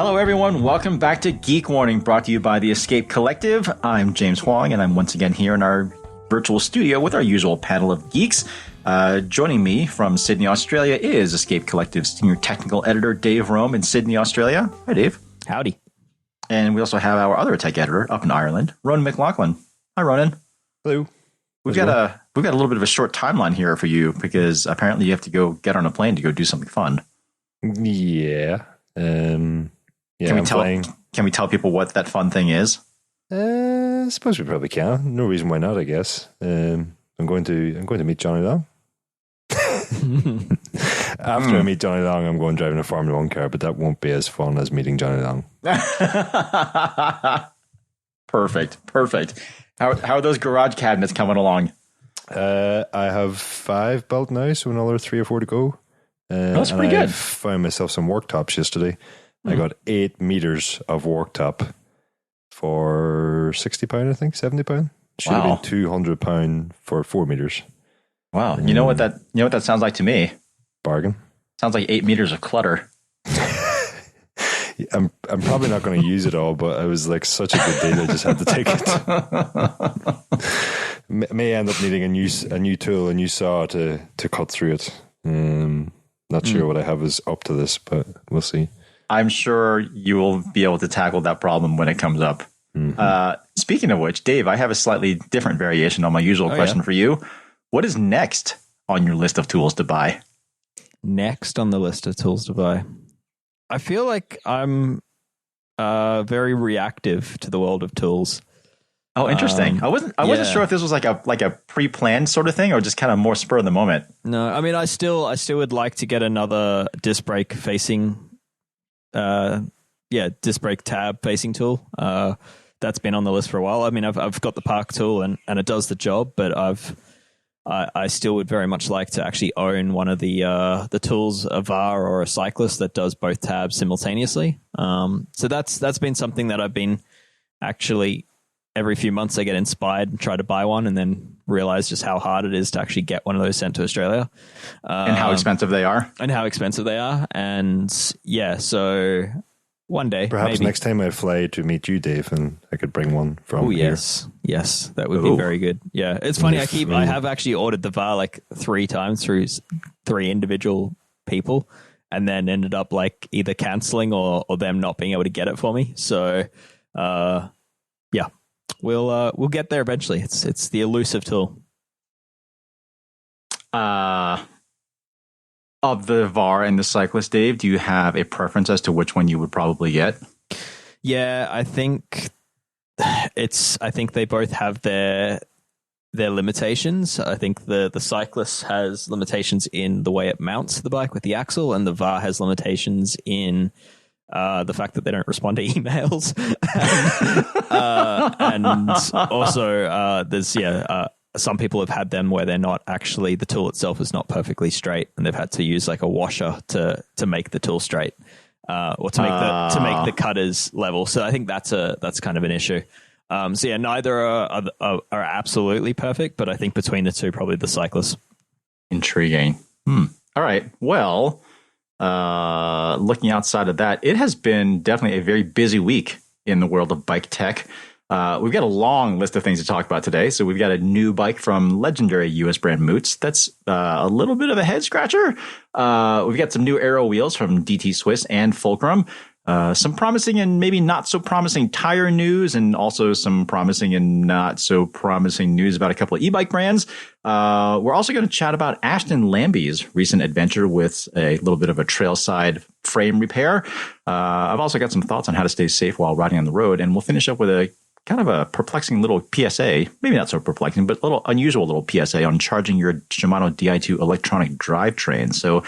Hello, everyone. Welcome back to Geek Warning, brought to you by the Escape Collective. I'm James Huang, and I'm once again here in our virtual studio with our usual panel of geeks. Joining me from Sydney, Australia is Escape Collective Senior Technical Editor Dave Rome in Sydney, Australia. Hi, Dave. Howdy. And we also have our other tech editor up in Ireland, Ronan McLaughlin. Hi, Ronan. Hello. We've got a little bit of a short timeline here for you because apparently you have to go get on a plane to go do something fun. Yeah. Can we tell people what that fun thing is? I suppose we probably can. No reason why not, I guess. I'm going to meet Johnny Long. After I meet Johnny Long, I'm going driving a Formula 1 car, but that won't be as fun as meeting Johnny Long. Perfect. How are those garage cabinets coming along? I have 5 built now, so another 3 or 4 to go. That's pretty good. I found myself some worktops yesterday. I got 8 meters of worktop for £60, I think, £70. Should have been £200 for 4 meters. Wow. You know what that sounds like to me? Bargain. Sounds like 8 meters of clutter. I'm probably not going to use it all, but it was like such a good deal. I just had to take it. May end up needing a new tool, a new saw to cut through it. Not sure what I have is up to this, but we'll see. I'm sure you will be able to tackle that problem when it comes up. Mm-hmm. Speaking of which, Dave, I have a slightly different variation on my usual question for you. What is next on your list of tools to buy? Next on the list of tools to buy. I feel like I'm very reactive to the world of tools. Oh, interesting. I wasn't sure if this was like a pre-planned sort of thing or just kind of more spur of the moment. No, I mean, I still would like to get another disc brake facing, disc brake tab facing tool. That's been on the list for a while. I mean, I've got the Park tool and it does the job, but I still would very much like to actually own one of the tools, a VAR or a cyclist that does both tabs simultaneously. So that's been something that I've been actually every few months I get inspired and try to buy one and then realize just how hard it is to actually get one of those sent to Australia. And how expensive they are. And yeah, so one day. Perhaps maybe. Next time I fly to meet you, Dave, and I could bring one from here. Yes, that would be very good. Yeah, it's funny. I have actually ordered the VAR like 3 times through 3 individual people and then ended up like either cancelling or them not being able to get it for me. So, yeah. We'll get there eventually. It's the elusive tool. Of the VAR and the cyclist, Dave, do you have a preference as to which one you would probably get? Yeah, I think they both have their limitations. I think the cyclist has limitations in the way it mounts the bike with the axle, and the VAR has limitations in the fact that they don't respond to emails. And also there's some people have had them where they're not actually, the tool itself is not perfectly straight and they've had to use like a washer to make the tool straight or to make the cutters level. So I think that's kind of an issue. So yeah, neither are absolutely perfect, but I think between the two, probably the cyclist. Intriguing. All right. Well, looking outside of that, it has been definitely a very busy week in the world of bike tech. We've got a long list of things to talk about today. So we've got a new bike from legendary US brand Moots. That's a little bit of a head scratcher. We've got some new aero wheels from DT Swiss and Fulcrum. Some promising and maybe not so promising tire news, and also some promising and not so promising news about a couple of e-bike brands. We're also going to chat about Ashton Lambie's recent adventure with a little bit of a trailside frame repair. I've also got some thoughts on how to stay safe while riding on the road, and we'll finish up with a kind of a perplexing little PSA, maybe not so perplexing, but a little unusual little PSA on charging your Shimano Di2 electronic drivetrain. So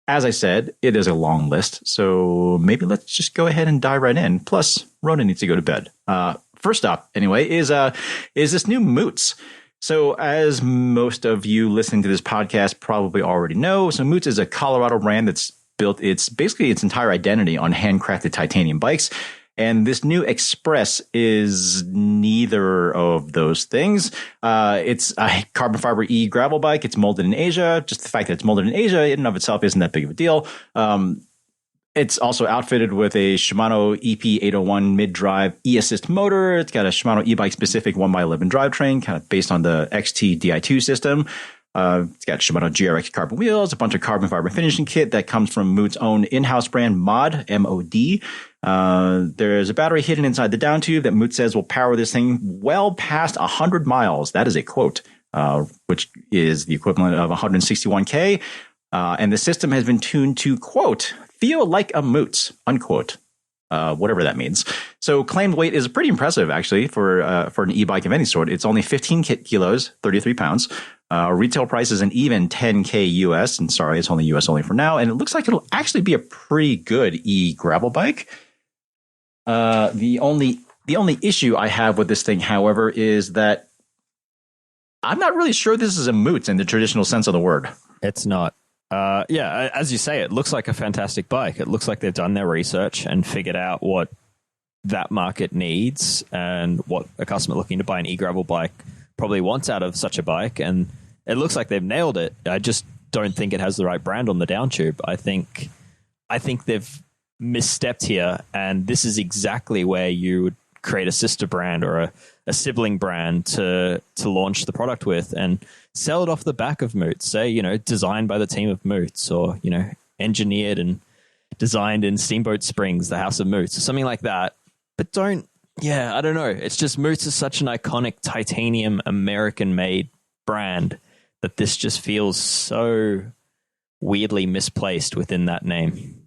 as I said, it is a long list, so maybe let's just go ahead and dive right in. Plus, Ronan needs to go to bed. First up, anyway, is this new Moots. So as most of you listening to this podcast probably already know, so Moots is a Colorado brand that's built its entire identity on handcrafted titanium bikes. And this new Express is neither of those things. It's a carbon fiber e-gravel bike. It's molded in Asia. Just the fact that it's molded in Asia in and of itself isn't that big of a deal. It's also outfitted with a Shimano EP801 mid-drive e-assist motor. It's got a Shimano e-bike specific 1x11 drivetrain, kind of based on the XT Di2 system. It's got Shimano GRX carbon wheels, a bunch of carbon fiber finishing kit that comes from Moots' own in-house brand Mod, M-O-D. There's a battery hidden inside the down tube that Moots says will power this thing well past 100 miles. That is a quote, which is the equivalent of 161K. And the system has been tuned to, quote, feel like a Moots, unquote, whatever that means. So claimed weight is pretty impressive, actually, for an e-bike of any sort. It's only 15 kilos, 33 pounds. Retail price is an even 10K US. And sorry, it's only US only for now. And it looks like it'll actually be a pretty good e-gravel bike. The only issue I have with this thing, however, is that I'm not really sure this is a Moots in the traditional sense of the word. It's not. Yeah, as you say, it looks like a fantastic bike. It looks like they've done their research and figured out what that market needs and what a customer looking to buy an e-gravel bike probably wants out of such a bike. And it looks like they've nailed it. I just don't think it has the right brand on the down tube. I think they've misstepped here, and this is exactly where you would create a sister brand or a sibling brand to launch the product with and sell it off the back of Moots. Say, designed by the team of Moots, or, engineered and designed in Steamboat Springs, the house of Moots, or something like that. But I don't know. It's just Moots is such an iconic titanium American-made brand that this just feels so weirdly misplaced within that name.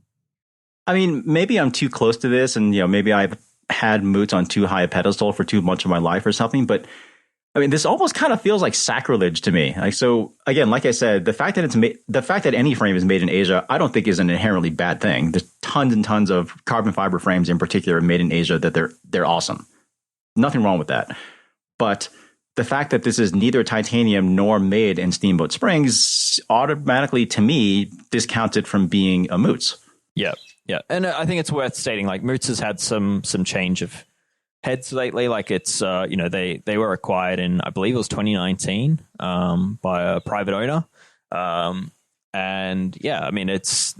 I mean, maybe I'm too close to this, and maybe I've had Moots on too high a pedestal for too much of my life or something. But I mean, this almost kind of feels like sacrilege to me. So again, like I said, the fact that any frame is made in Asia, I don't think is an inherently bad thing. There's tons and tons of carbon fiber frames in particular made in Asia that they're awesome. Nothing wrong with that. But the fact that this is neither titanium nor made in Steamboat Springs automatically, to me, discounts it from being a Moots. Yeah. Yeah, and I think it's worth stating, like, Moots has had some change of heads lately. Like, it's they were acquired in, I believe it was 2019, by a private owner, and yeah, I mean, it's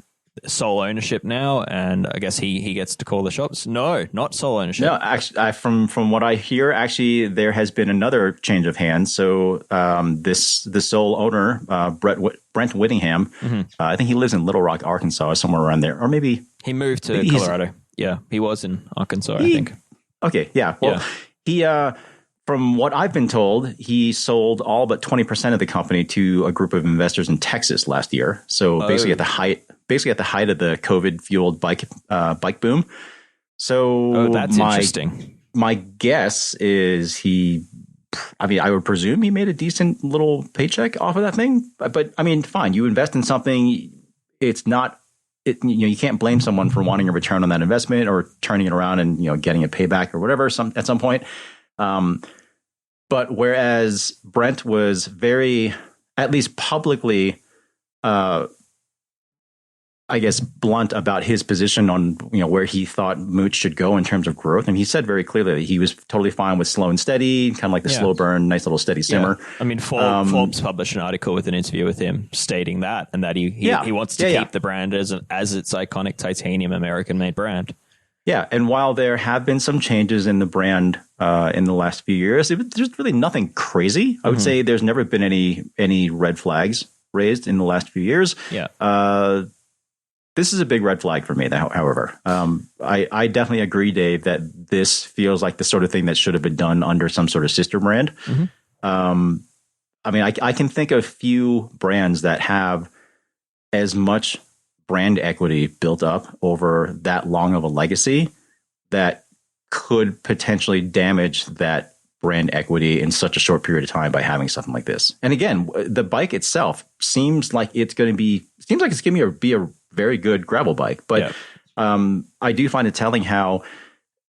sole ownership now, and I guess he gets to call the shots. No, not sole ownership. No, actually, from what I hear, actually, there has been another change of hands. So the sole owner, Brent Whittingham, I think he lives in Little Rock, Arkansas, somewhere around there, or maybe he moved to Colorado. Yeah, he was in Arkansas, I think. Okay, yeah. Well, he, from what I've been told, he sold all but 20% of the company to a group of investors in Texas last year. So basically at the height of the COVID-fueled bike boom. So that's interesting. My guess is I would presume he made a decent little paycheck off of that thing. But I mean, fine, you invest in something, you can't blame someone for wanting a return on that investment or turning it around and, getting a payback or whatever at some point. But whereas Brent was very, at least publicly, I guess, blunt about his position on, where he thought Moots should go in terms of growth. And he said very clearly that he was totally fine with slow and steady, kind of like the slow burn, nice little steady simmer. Yeah. I mean, Forbes published an article with an interview with him stating that, and that he wants to keep the brand as its iconic titanium American-made brand. Yeah, and while there have been some changes in the brand in the last few years, there's really nothing crazy. I would say there's never been any red flags raised in the last few years. Yeah. This is a big red flag for me, however. I definitely agree, Dave, that this feels like the sort of thing that should have been done under some sort of sister brand. I mean, I can think of few brands that have as much brand equity built up over that long of a legacy that could potentially damage that brand equity in such a short period of time by having something like this. And again, the bike itself seems like it's going to be a very good gravel bike, but I do find it telling how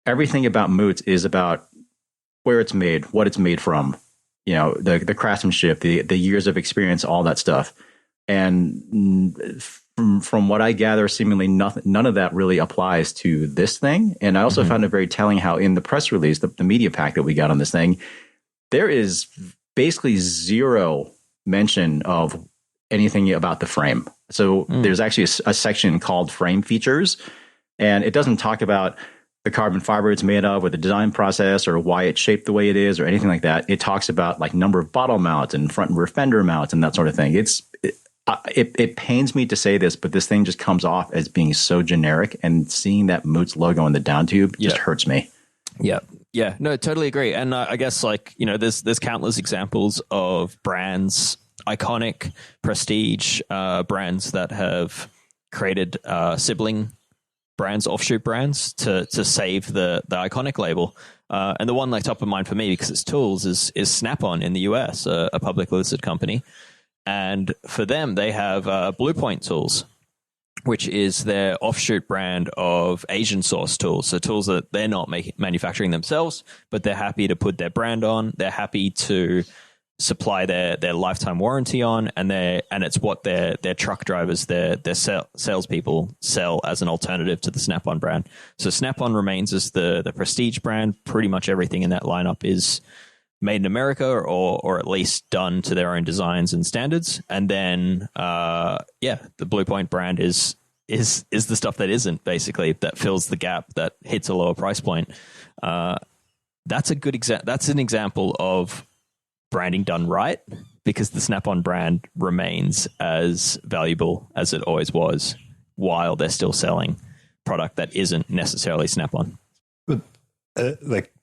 everything about Moots is about where it's made, what it's made from, the craftsmanship, the years of experience, all that stuff. And from what I gather, seemingly none of that really applies to this thing. And I also found it very telling how in the press release, the media pack that we got on this thing, there is basically zero mention of anything about the frame. So there's actually a section called frame features, and it doesn't talk about the carbon fiber it's made of or the design process or why it's shaped the way it is or anything like that. It talks about like number of bottle mounts and front and rear fender mounts and that sort of thing. It pains me to say this, but this thing just comes off as being so generic, and seeing that Moots logo in the down tube just hurts me. Yeah. Yeah, no, totally agree. And I guess there's countless examples of brands, iconic prestige brands that have created sibling brands, offshoot brands to save the iconic label. And the one top of mind for me, because it's tools, is Snap-on in the US, a publicly listed company. And for them, they have Blue Point Tools, which is their offshoot brand of Asian source tools. So tools that they're not manufacturing themselves, but they're happy to put their brand on. They're happy to supply their lifetime warranty on, and it's what their truck drivers, their salespeople sell as an alternative to the Snap-on brand. So Snap-on remains as the prestige brand. Pretty much everything in that lineup is made in America, or at least done to their own designs and standards. And then the Blue Point brand is the stuff that isn't, basically, that fills the gap, that hits a lower price point. That's a good that's an example of branding done right, because the Snap-on brand remains as valuable as it always was, while they're still selling product that isn't necessarily Snap-on. But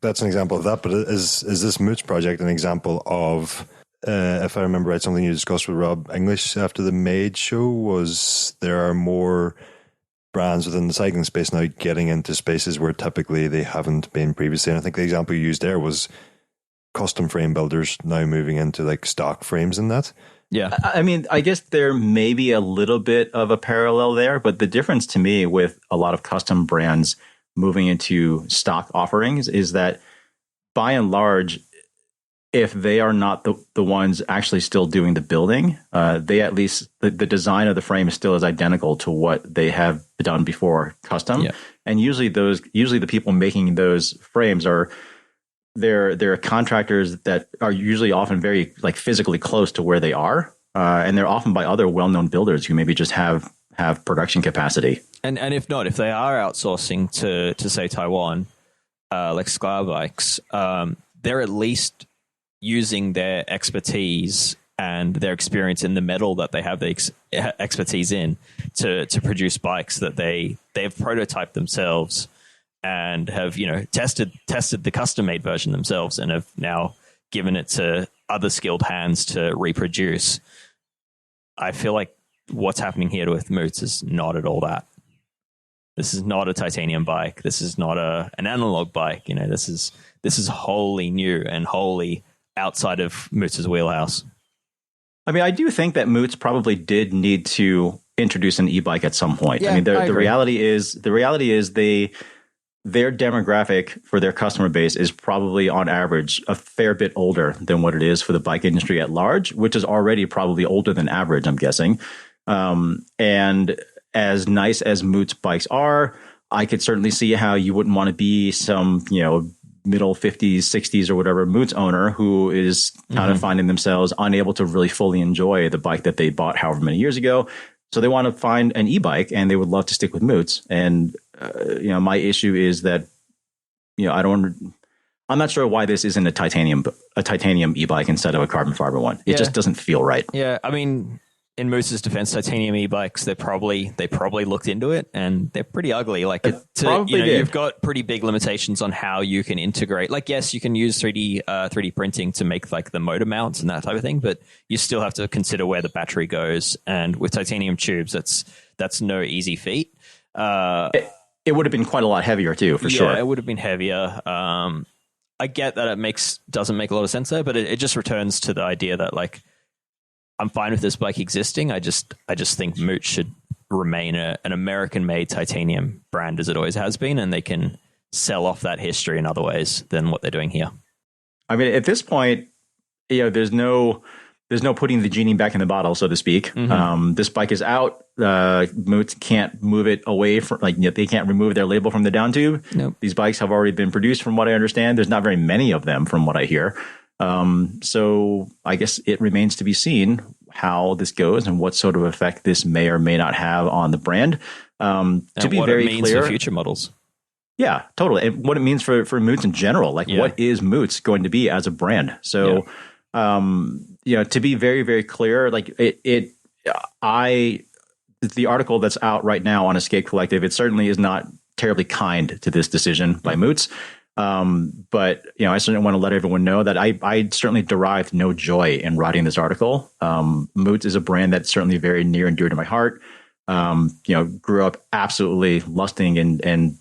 that's an example of that. But is this Moots project an example of, if I remember right, something you discussed with Rob English after the Made show, was there are more brands within the cycling space now getting into spaces where typically they haven't been previously. And I think the example you used there was custom frame builders now moving into stock frames and that. Yeah. I mean, I guess there may be a little bit of a parallel there, but the difference to me with a lot of custom brands moving into stock offerings is that, by and large, if they are not the ones actually still doing the building, they at least, the design of the frame is still as identical to what they have done before custom. Yeah. And usually the people making those frames they're contractors that are usually often very physically close to where they are. And they're often by other well-known builders who maybe just have production capacity. And if not, if they are outsourcing to say Taiwan, like Sklar Bikes, they're at least using their expertise and their experience in the metal that they have the expertise in to produce bikes that they've prototyped themselves and have tested the custom made version themselves, and have now given it to other skilled hands to reproduce. I feel like what's happening here with Moots is not at all that. This is not a titanium bike. This is not an analog bike. This is wholly new and wholly outside of Moots' wheelhouse. I mean, I do think that Moots probably did need to introduce an e-bike at some point. Yeah, I mean, the reality is their demographic for their customer base is probably on average a fair bit older than what it is for the bike industry at large, which is already probably older than average, I'm guessing. And as nice as Moots bikes are, I could certainly see how you wouldn't want to be some, middle 50s, 60s or whatever Moots owner who is kind of finding themselves unable to really fully enjoy the bike that they bought however many years ago. So they want to find an e-bike and they would love to stick with Moots. And, my issue is that, I'm not sure why this isn't a titanium e-bike instead of a carbon fiber one. It just doesn't feel right. Yeah. I mean, in Moots' defense, titanium e-bikes, they probably looked into it, and they're pretty ugly. You've got pretty big limitations on how you can integrate. Yes, you can use 3D printing to make the motor mounts and that type of thing, but you still have to consider where the battery goes. And with titanium tubes, that's no easy feat. It would have been quite a lot heavier too, for sure. Yeah, it would have been heavier. I get that it doesn't make a lot of sense there, but it just returns to the idea that I'm fine with this bike existing. I just think Moots should remain an American-made titanium brand as it always has been, and they can sell off that history in other ways than what they're doing here. I mean, at this point, there's no putting the genie back in the bottle, so to speak. This bike is out. Moots can't move it away from, they can't remove their label from the down tube. Nope. These bikes have already been produced, from what I understand. There's not very many of them, from what I hear. So I guess it remains to be seen how this goes and what sort of effect this may or may not have on the brand. To be what very it means clear, for future models. yeah, totally. And what it means for Moots in general, like what is Moots going to be as a brand? So, to be very, very clear, like the article that's out right now on Escape Collective, it certainly is not terribly kind to this decision by Moots. But I certainly want to let everyone know that I certainly derived no joy in writing this article. Moots is a brand that's certainly very near and dear to my heart. Grew up absolutely lusting and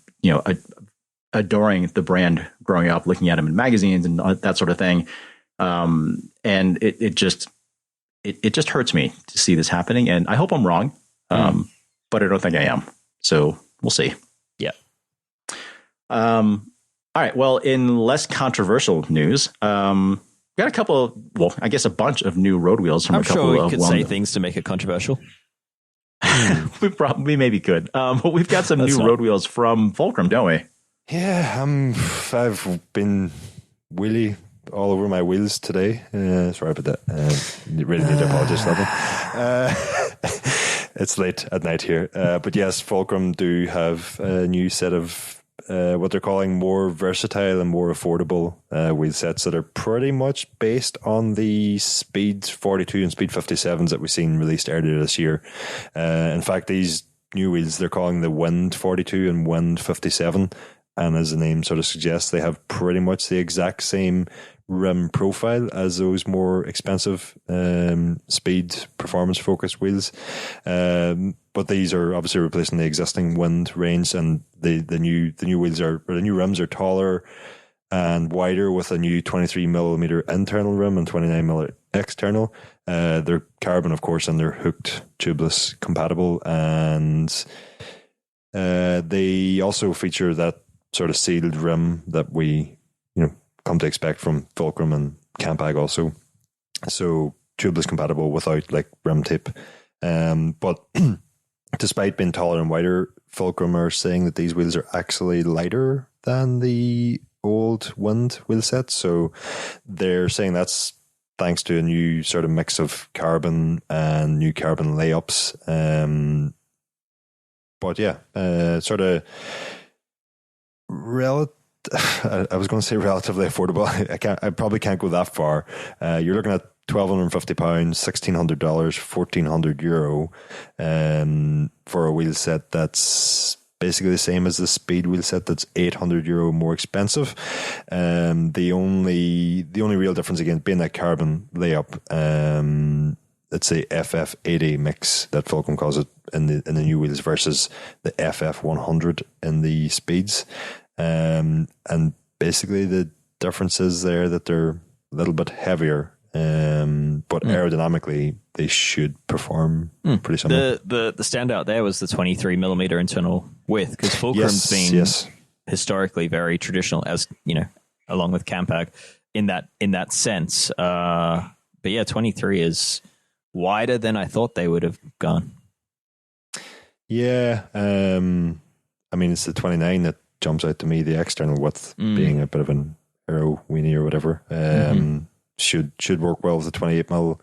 adoring the brand growing up, looking at them in magazines and that sort of thing. And it just hurts me to see this happening. And I hope I'm wrong. But I don't think I am. So we'll see. Yeah. All right. Well, in less controversial news, got a bunch of new road wheels from I'm a couple sure we of could say things to make it controversial. we maybe could. But we've got some new road wheels from Fulcrum, don't we? Yeah, I've been wheelie all over my wheels today. Sorry about that. Really need to apologize for that. It's late at night here. But yes, Fulcrum do have a new set of what they're calling more versatile and more affordable wheel sets that are pretty much based on the Speed 42 and Speed 57s that we've seen released earlier this year. In fact, these new wheels, they're calling the Wind 42 and Wind 57. And as the name sort of suggests, they have pretty much the exact same rim profile as those more expensive speed performance focused wheels. But these are obviously replacing the existing Wind range, and the new rims are taller and wider with a new 23mm internal rim and 29mm external. They're carbon, of course, and they're hooked tubeless compatible, and they also feature that sort of sealed rim that we come to expect from Fulcrum and Campag also. So tubeless compatible without like rim tape. But despite being taller and wider, Fulcrum are saying that these wheels are actually lighter than the old Wind wheel set. So they're saying that's thanks to a new sort of mix of carbon and new carbon layups. But yeah, sort of I was going to say relatively affordable. I probably can't go that far. You're looking at £1,250, $1,600, €1,400 for a wheel set that's basically the same as the Speed wheel set that's €800 more expensive. The only real difference again being that carbon layup. It's the FF80 mix that Fulcrum calls it in the new wheels versus the FF100 in the Speeds. And basically the difference is there that they're a little bit heavier, but aerodynamically they should perform pretty similar. The standout there was the 23mm internal width, because Fulcrum's been historically very traditional, as along with Campag in that sense. But yeah, 23 is wider than I thought they would have gone. Yeah, I mean it's the 29 that jumps out to me, the external width being a bit of an aero weenie or whatever. Should work well with the 28mm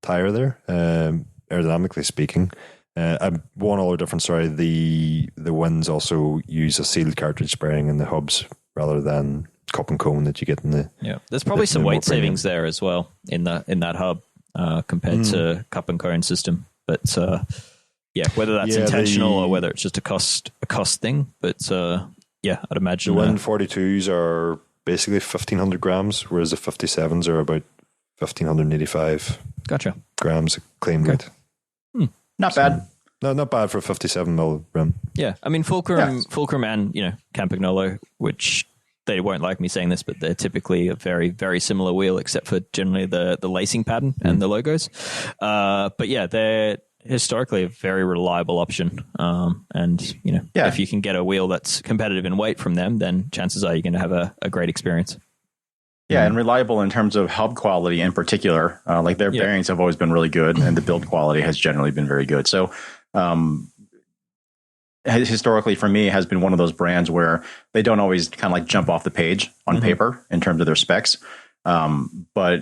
tyre there, aerodynamically speaking. One other difference, sorry, the Winds also use a sealed cartridge spring in the hubs rather than cup and cone that you get in the... Yeah, there's probably some weight savings there as well in that hub compared to cup and cone system. But yeah, whether that's intentional or whether it's just a cost thing, but... yeah, I'd imagine the Wind 42s are basically 1,500 grams, whereas the 57s are about 1,585 grams claim weight. Not bad. No, not bad for a 57mm rim. Yeah, I mean Fulcrum and Campagnolo, which they won't like me saying this, but they're typically a very, very similar wheel, except for generally the lacing pattern and the logos. But yeah, they're historically a very reliable option. And if you can get a wheel that's competitive in weight from them, then chances are you're going to have a great experience. Yeah, and reliable in terms of hub quality in particular. Like their bearings have always been really good, and the build quality has generally been very good. So historically for me has been one of those brands where they don't always kind of like jump off the page on paper in terms of their specs. But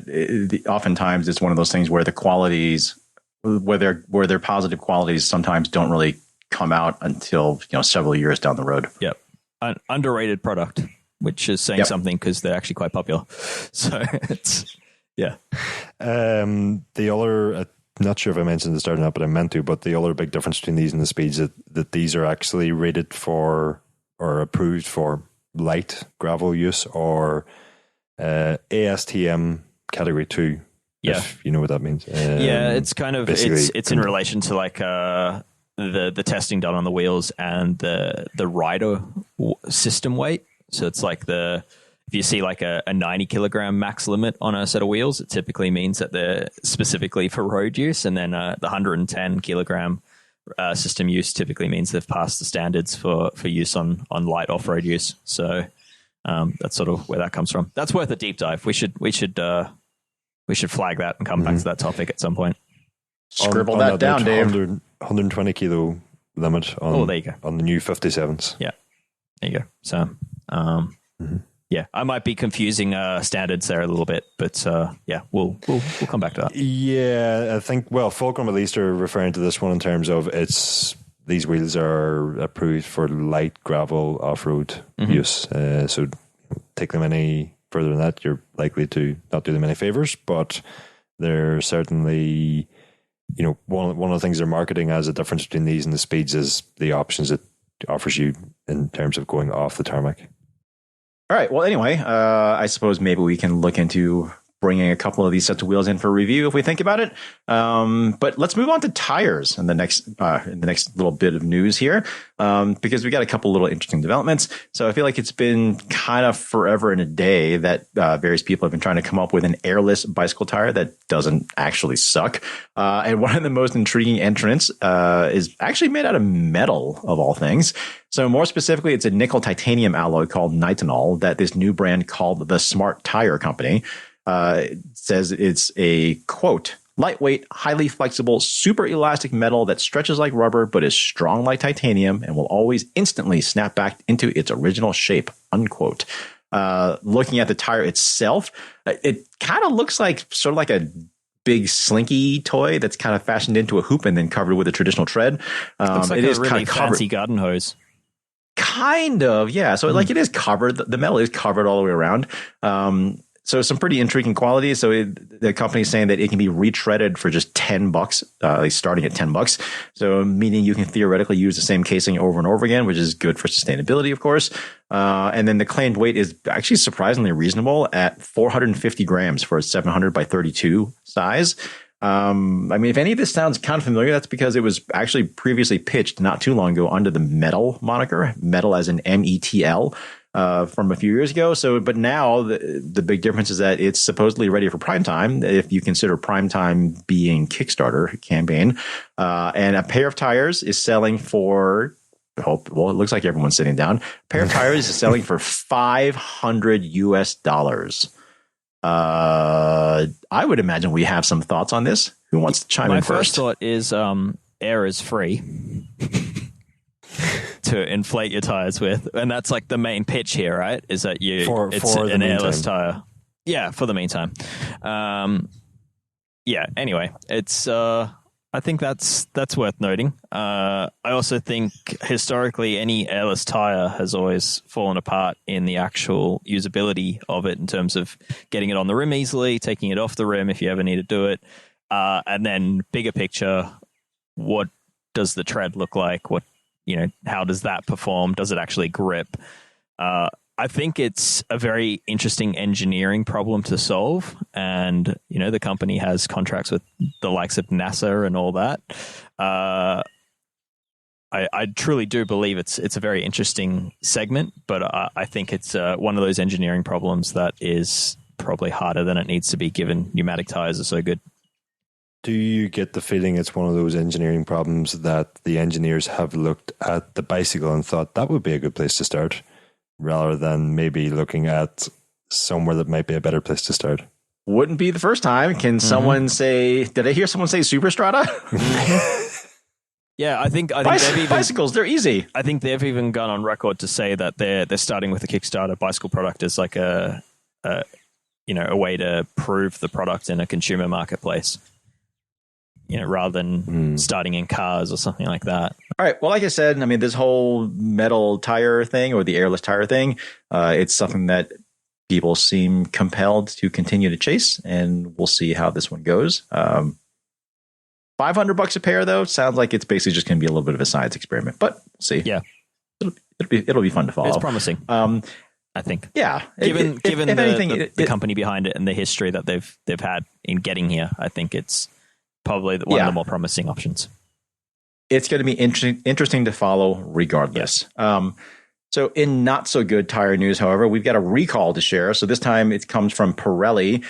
oftentimes it's one of those things where the qualities, where their positive qualities sometimes don't really come out until several years down the road. Yep, an underrated product, which is saying something because they're actually quite popular. So it's the other. Not sure if I mentioned at the start or not, but I meant to. But the other big difference between these and the speeds that these are actually rated for or approved for light gravel use or ASTM Category 2. Yeah, if you know what that means. It's kind of it's in relation to like the testing done on the wheels and the rider system weight. So it's like if you see like a 90 kilogram max limit on a set of wheels, it typically means that they're specifically for road use. And then the 110 kilogram system use typically means they've passed the standards for use on light off-road use. So that's sort of where that comes from. That's worth a deep dive. We should flag that and come back to that topic at some point. Scribble that down, Dave. 120 kilo limit on, there you go. On the new 57s. Yeah, there you go. So, yeah, I might be confusing standards there a little bit, but we'll come back to that. Yeah, I think, Fulcrum at least are referring to this one in terms of these wheels are approved for light gravel off-road use. So take them any further than that, you're likely to not do them any favors, but they're certainly, one of the things they're marketing as a difference between these and the speeds is the options it offers you in terms of going off the tarmac. All right. Well, anyway, I suppose maybe we can look into bringing a couple of these sets of wheels in for review if we think about it. But let's move on to tires in the next little bit of news here, because we got a couple little interesting developments. So I feel like it's been kind of forever and a day that various people have been trying to come up with an airless bicycle tire that doesn't actually suck. And one of the most intriguing entrants is actually made out of metal, of all things. So more specifically, it's a nickel titanium alloy called nitinol that this new brand called the Smart Tire Company says it's a, quote, lightweight, highly flexible, super elastic metal that stretches like rubber but is strong like titanium and will always instantly snap back into its original shape, unquote. Looking at the tire itself, it kind of looks like sort of like a big slinky toy that's kind of fashioned into a hoop and then covered with a traditional tread. Looks like it a is really kind of fancy garden hose. Kind of, yeah. So like it is covered. The metal is covered all the way around. So some pretty intriguing qualities. So the company is saying that it can be retreaded for just $10, starting at $10. So meaning you can theoretically use the same casing over and over again, which is good for sustainability, of course. And then the claimed weight is actually surprisingly reasonable at 450 grams for a 700 by 32 size. I mean, if any of this sounds kind of familiar, that's because it was actually previously pitched not too long ago under the Metal moniker, Metal as in METL. From a few years ago. So, but now the big difference is that it's supposedly ready for prime time, if you consider prime time being Kickstarter campaign. And a pair of tires is selling for, it looks like everyone's sitting down. A pair of tires is selling for $500 US. I would imagine we have some thoughts on this. Who wants to chime in first? My first thought is air is free. To inflate your tires with, and that's like the main pitch here, right? Is that it's an airless tire, for the meantime. Anyway, it's I think that's worth noting. I also think historically any airless tire has always fallen apart in the actual usability of it in terms of getting it on the rim easily, taking it off the rim if you ever need to do it, and then bigger picture, what does the tread look like? How does that perform? Does it actually grip? I think it's a very interesting engineering problem to solve. And, the company has contracts with the likes of NASA and all that. I truly do believe it's a very interesting segment, but I think it's one of those engineering problems that is probably harder than it needs to be given pneumatic tires are so good. Do you get the feeling it's one of those engineering problems that the engineers have looked at the bicycle and thought that would be a good place to start, rather than maybe looking at somewhere that might be a better place to start? Wouldn't be the first time. Can someone say, did I hear someone say Superstrata? Yeah, I think bicycles, they're easy. I think they've even gone on record to say that they're starting with a Kickstarter bicycle product as like a a way to prove the product in a consumer marketplace, rather than starting in cars or something like that. All right. Well, like I said, I mean, this whole metal tire thing or the airless tire thing, it's something that people seem compelled to continue to chase, and we'll see how this one goes. $500 a pair, though, sounds like it's basically just going to be a little bit of a science experiment, but we'll see. Yeah. It'll be fun to follow. It's promising. I think. Yeah. Given if anything, the company behind it and the history that they've had in getting here, I think it's probably one of the more promising options. It's going to be interesting to follow regardless. So in not so good tire news, however, we've got a recall to share. So this time it comes from Pirelli.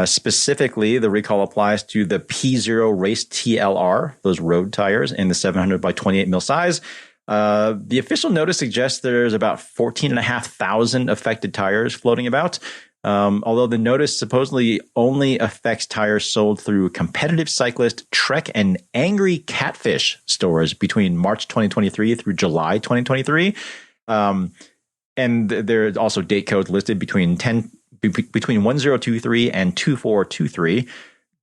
Specifically, the recall applies to the P0 Race TLR, those road tires in the 700 by 28 mil size. The official notice suggests there's about 14,500 affected tires floating about. Although the notice supposedly only affects tires sold through competitive cyclist, Trek, and Angry Catfish stores between March 2023 through July 2023. And there's also date codes listed between 1023 and 2423.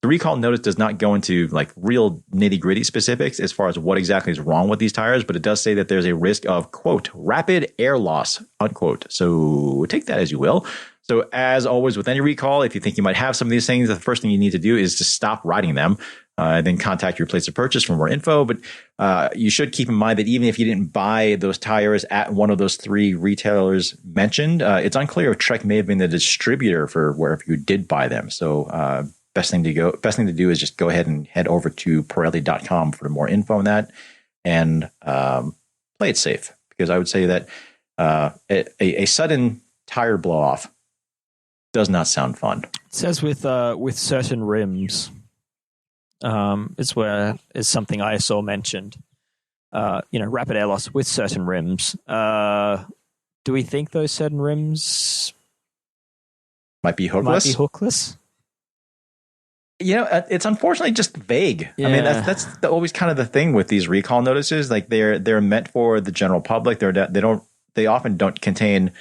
The recall notice does not go into like real nitty gritty specifics as far as what exactly is wrong with these tires, but it does say that there's a risk of, quote, rapid air loss, unquote. So take that as you will. So as always with any recall, if you think you might have some of these things, the first thing you need to do is to stop riding them, and then contact your place of purchase for more info. But you should keep in mind that even if you didn't buy those tires at one of those three retailers mentioned, it's unclear if Trek may have been the distributor for wherever you did buy them. So best thing to do is just go ahead and head over to Pirelli.com for more info on that, and play it safe, because I would say that a sudden tire blow off does not sound fun. It says with certain rims, is something I saw mentioned. Rapid air loss with certain rims. Do we think those certain rims might be hookless? It's unfortunately just vague. Yeah. I mean, that's always kind of the thing with these recall notices. Like they're meant for the general public. They often don't contain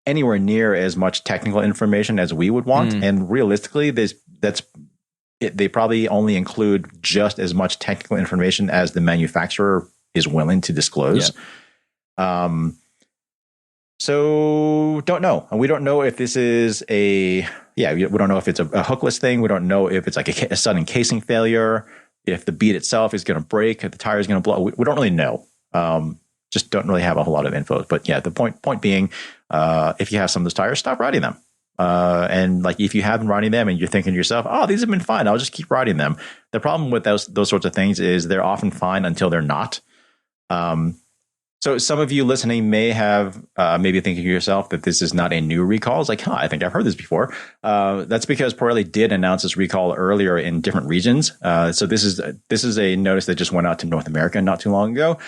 anywhere near as much technical information as we would want. And realistically, they probably only include just as much technical information as the manufacturer is willing to disclose. Yeah. So don't know. And we don't know if this is we don't know if it's a hookless thing. We don't know if it's like a sudden casing failure, if the bead itself is going to break, if the tire is going to blow. We don't really know. Just don't really have a whole lot of info. But yeah, the point being, if you have some of those tires, stop riding them. And like if you have been riding them and you're thinking to yourself, oh, these have been fine, I'll just keep riding them. The problem with those sorts of things is they're often fine until they're not. So some of you listening may have maybe thinking to yourself that this is not a new recall. It's like, I think I've heard this before. That's because Pirelli did announce this recall earlier in different regions. So this is a notice that just went out to North America not too long ago.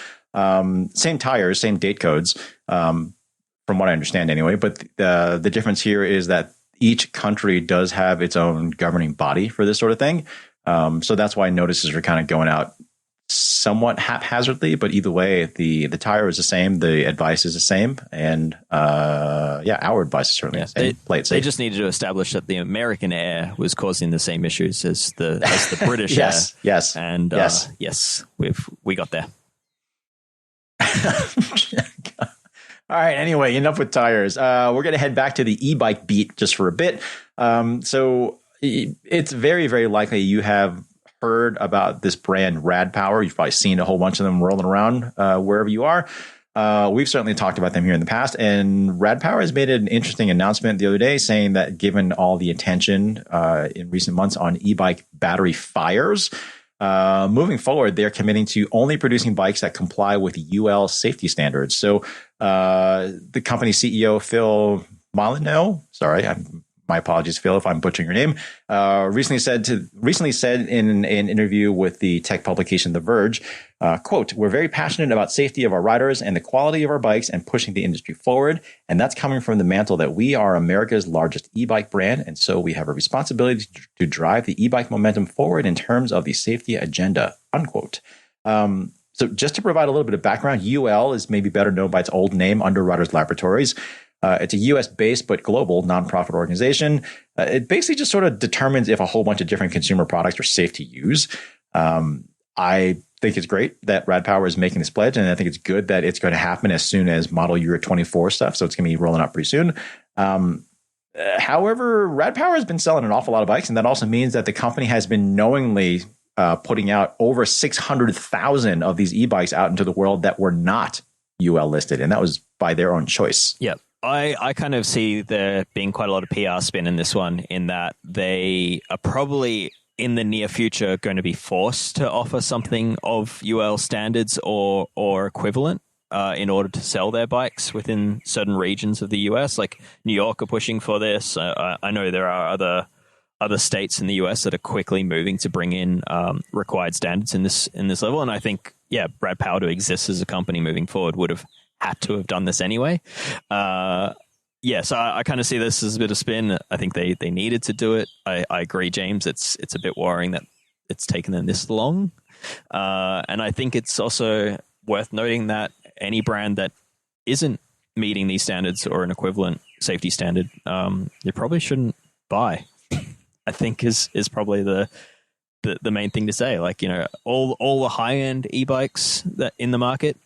Same tires, same date codes, from what I understand anyway. But the difference here is that each country does have its own governing body for this sort of thing. So that's why notices are kind of going out somewhat haphazardly, but either way, the tire is the same, the advice is the same, and our advice is certainly the same. Play it safe. They just needed to establish that the American Air was causing the same issues as the British yes, Air. Yes, and yes, we got there. All right. Anyway, enough with tires. We're going to head back to the e-bike beat just for a bit. So it's very, very likely you have heard about this brand Rad Power. You've probably seen a whole bunch of them rolling around wherever you are. We've certainly talked about them here in the past, and Rad Power has made an interesting announcement the other day saying that given all the attention in recent months on e-bike battery fires, moving forward, they're committing to only producing bikes that comply with UL safety standards. So the company CEO, Phil Molyneux, my apologies, Phil, if I'm butchering your name, recently said in an interview with the tech publication The Verge, quote, "We're very passionate about safety of our riders and the quality of our bikes and pushing the industry forward. And that's coming from the mantle that we are America's largest e-bike brand. And so we have a responsibility to drive the e-bike momentum forward in terms of the safety agenda," unquote. So just to provide a little bit of background, UL is maybe better known by its old name, Underwriters Laboratories. It's a U.S. based but global nonprofit organization. It basically just sort of determines if a whole bunch of different consumer products are safe to use. I think it's great that Rad Power is making this pledge, and I think it's good that it's going to happen as soon as model year 24 stuff. So it's going to be rolling out pretty soon. However, Rad Power has been selling an awful lot of bikes, and that also means that the company has been knowingly putting out over 600,000 of these e-bikes out into the world that were not UL listed, and that was by their own choice. Yep. I kind of see there being quite a lot of PR spin in this one, in that they are probably in the near future going to be forced to offer something of UL standards or equivalent in order to sell their bikes within certain regions of the US. Like New York are pushing for this. I know there are other states in the US that are quickly moving to bring in required standards in this level. And I think, Rad Power to exist as a company moving forward would have had to have done this anyway. So I kind of see this as a bit of spin. I think they needed to do it. I agree, James. It's a bit worrying that it's taken them this long. And I think it's also worth noting that any brand that isn't meeting these standards or an equivalent safety standard, you probably shouldn't buy. I think is probably the main thing to say. Like, all the high end e-bikes that in the market,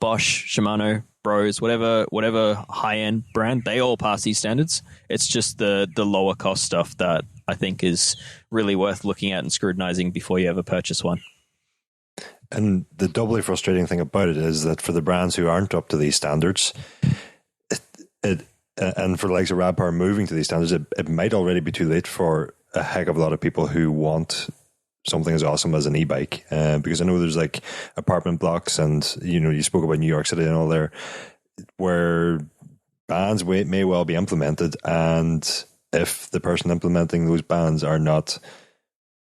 Bosch, Shimano, Bros, whatever high end brand, they all pass these standards. It's just the lower cost stuff that I think is really worth looking at and scrutinizing before you ever purchase one. And the doubly frustrating thing about it is that for the brands who aren't up to these standards, and for the likes of Rad Power moving to these standards, it might already be too late for a heck of a lot of people who want something as awesome as an e-bike. Because I know there's like apartment blocks, and you spoke about New York City and all there, where bans may well be implemented, and if the person implementing those bans are not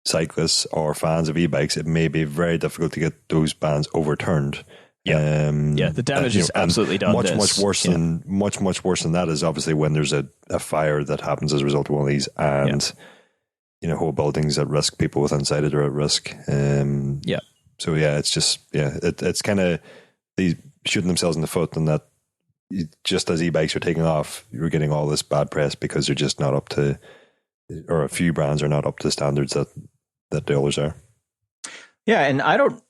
cyclists or fans of e-bikes, it may be very difficult to get those bans overturned. The damage is absolutely done. Much worse than that is obviously when there's a fire that happens as a result of one of these, and whole buildings at risk, people with inside it are at risk. So it's just it's kind of they shooting themselves in the foot, and that just as e-bikes are taking off, you're getting all this bad press because they're just not up to, or a few brands are not up to standards that the others are. Yeah, and I don't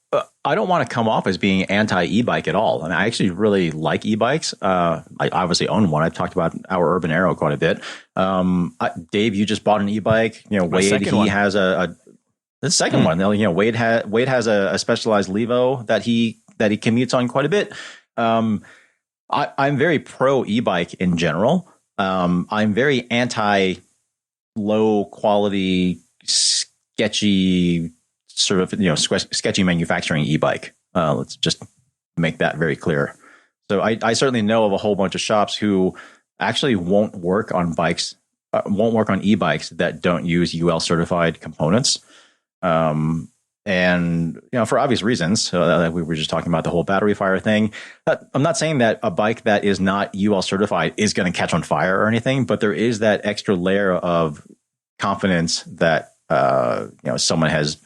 want to come off as being anti e-bike at all. I actually really like e-bikes. I obviously own one. I've talked about our Urban Arrow quite a bit. Dave, you just bought an e-bike. Wade, he has the second one. Wade has a specialized Levo that he commutes on quite a bit. I'm very pro e-bike in general. I'm very anti low quality, sketchy sort of sketchy manufacturing e-bike. Let's just make that very clear. So I certainly know of a whole bunch of shops who actually won't work on e-bikes that don't use UL certified components. And for obvious reasons, we were just talking about the whole battery fire thing. I'm not saying that a bike that is not UL certified is going to catch on fire or anything, but there is that extra layer of confidence that someone has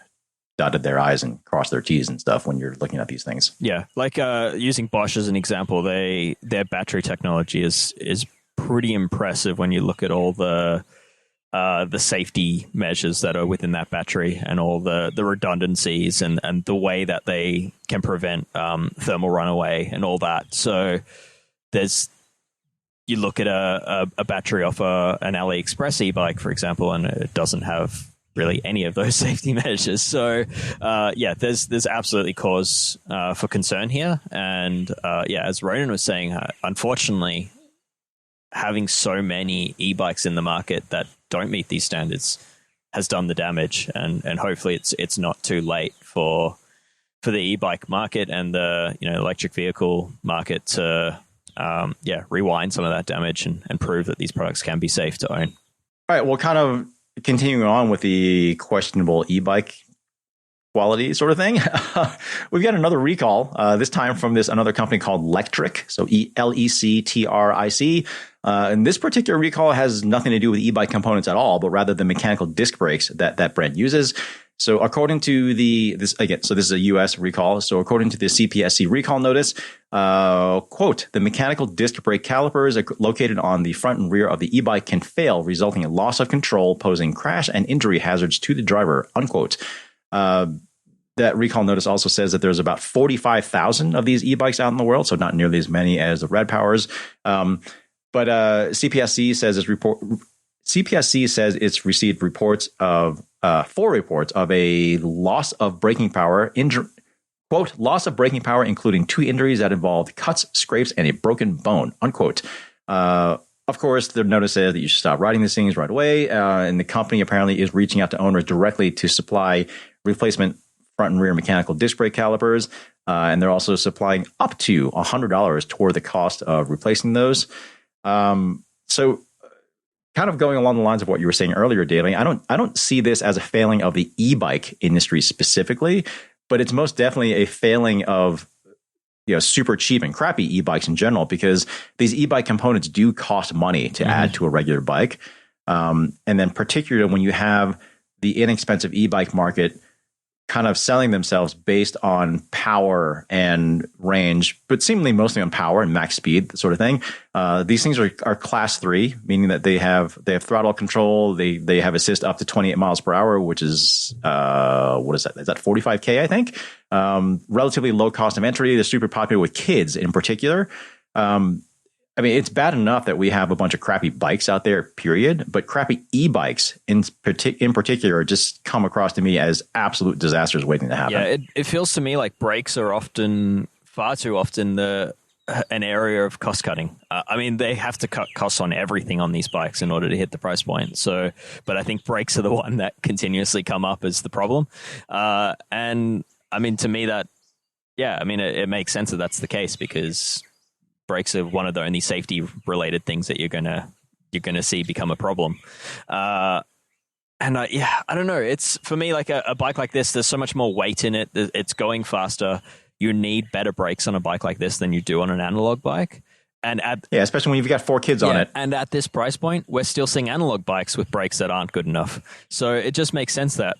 dotted their I's and crossed their T's and stuff when you're looking at these things. Yeah, like using Bosch as an example, their battery technology is pretty impressive when you look at all the safety measures that are within that battery and all the redundancies and the way that they can prevent thermal runaway and all that. So you look at a battery off an AliExpress e-bike, for example, and it doesn't have really any of those safety measures. So there's absolutely cause for concern here. And as Ronan was saying, unfortunately, having so many e-bikes in the market that don't meet these standards has done the damage, and hopefully it's not too late for the e-bike market and the electric vehicle market to rewind some of that damage and prove that these products can be safe to own. All right, well, kind of continuing on with the questionable e-bike quality sort of thing, we've got another recall, this time from another company called Lectric, so Lectric. And this particular recall has nothing to do with e-bike components at all, but rather the mechanical disc brakes that brand uses. So according to this is a U.S. recall. So according to the CPSC recall notice, quote, the mechanical disc brake calipers located on the front and rear of the e-bike can fail, resulting in loss of control, posing crash and injury hazards to the driver, unquote. That recall notice also says that there's about 45,000 of these e-bikes out in the world, so not nearly as many as the Rad Powers. But CPSC says it's received reports of 4 reports of a loss of braking power, quote, loss of braking power, including 2 injuries that involved cuts, scrapes, and a broken bone, unquote. Of course, the notice says that you should stop riding these things right away. And the company apparently is reaching out to owners directly to supply replacement front and rear mechanical disc brake calipers. And they're also supplying up to $100 toward the cost of replacing those. So kind of going along the lines of what you were saying earlier, Daly, I don't see this as a failing of the e-bike industry specifically, but it's most definitely a failing of super cheap and crappy e-bikes in general, because these e-bike components do cost money to add to a regular bike. And then particularly when you have the inexpensive e-bike market kind of selling themselves based on power and range, but seemingly mostly on power and max speed, that sort of thing. These things are class 3, meaning that they have throttle control. They have assist up to 28 miles per hour, which is what is that? Is that 45K? I think. Relatively low cost of entry. They're super popular with kids in particular. I mean, it's bad enough that we have a bunch of crappy bikes out there, period. But crappy e-bikes in particular just come across to me as absolute disasters waiting to happen. Yeah, it feels to me like brakes are far too often an area of cost cutting. I mean, they have to cut costs on everything on these bikes in order to hit the price point. So, but I think brakes are the one that continuously come up as the problem. And I mean, to me, it makes sense that that's the case, because brakes are one of the only safety related things that you're gonna see become a problem. I don't know. It's for me like a bike like this. There's so much more weight in it. It's going faster. You need better brakes on a bike like this than you do on an analog bike. And especially when you've got 4 kids on it. And at this price point, we're still seeing analog bikes with brakes that aren't good enough. So it just makes sense that,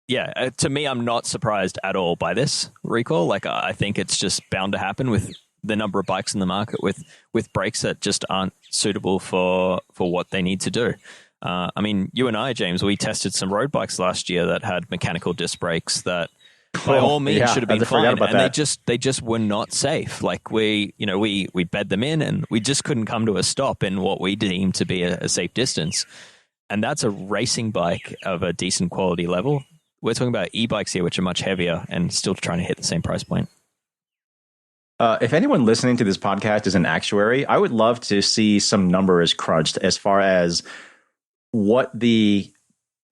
to me, I'm not surprised at all by this recall. Like, I think it's just bound to happen with the number of bikes in the market with brakes that just aren't suitable for what they need to do. I mean, you and I, James, we tested some road bikes last year that had mechanical disc brakes that by all means should have been fine, and they just were not safe. Like we bed them in, and we just couldn't come to a stop in what we deemed to be a safe distance. And that's a racing bike of a decent quality level. We're talking about e-bikes here, which are much heavier and still trying to hit the same price point. If anyone listening to this podcast is an actuary, I would love to see some numbers crunched as far as what the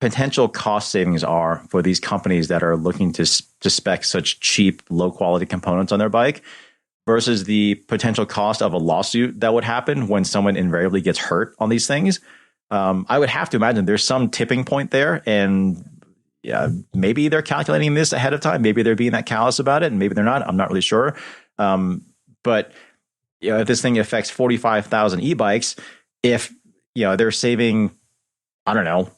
potential cost savings are for these companies that are looking to spec such cheap, low quality components on their bike versus the potential cost of a lawsuit that would happen when someone invariably gets hurt on these things. I would have to imagine there's some tipping point there, and maybe they're calculating this ahead of time. Maybe they're being that callous about it, and maybe they're not. I'm not really sure. But if this thing affects 45,000 e-bikes, if they're saving, I don't know,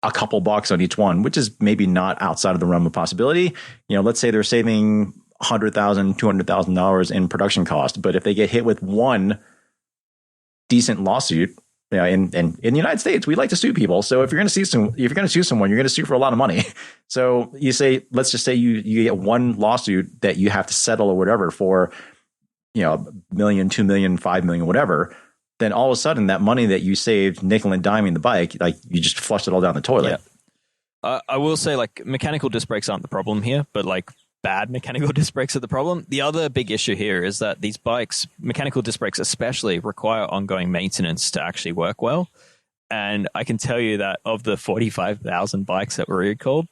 a couple bucks on each one, which is maybe not outside of the realm of possibility. Let's say they're saving $100,000, $200,000 in production cost, but if they get hit with one decent lawsuit, in the United States, we like to sue people. So if you're going to sue someone, you're going to sue for a lot of money. So let's just say you get one lawsuit that you have to settle or whatever for, $1 million, $2 million, $5 million, whatever. Then all of a sudden that money that you saved nickel and diming the bike, like you just flushed it all down the toilet. Yeah. I will say like mechanical disc brakes aren't the problem here, but like bad mechanical disc brakes are the problem. The other big issue here is that these bikes, mechanical disc brakes especially, require ongoing maintenance to actually work well. And I can tell you that of the 45,000 bikes that were recalled,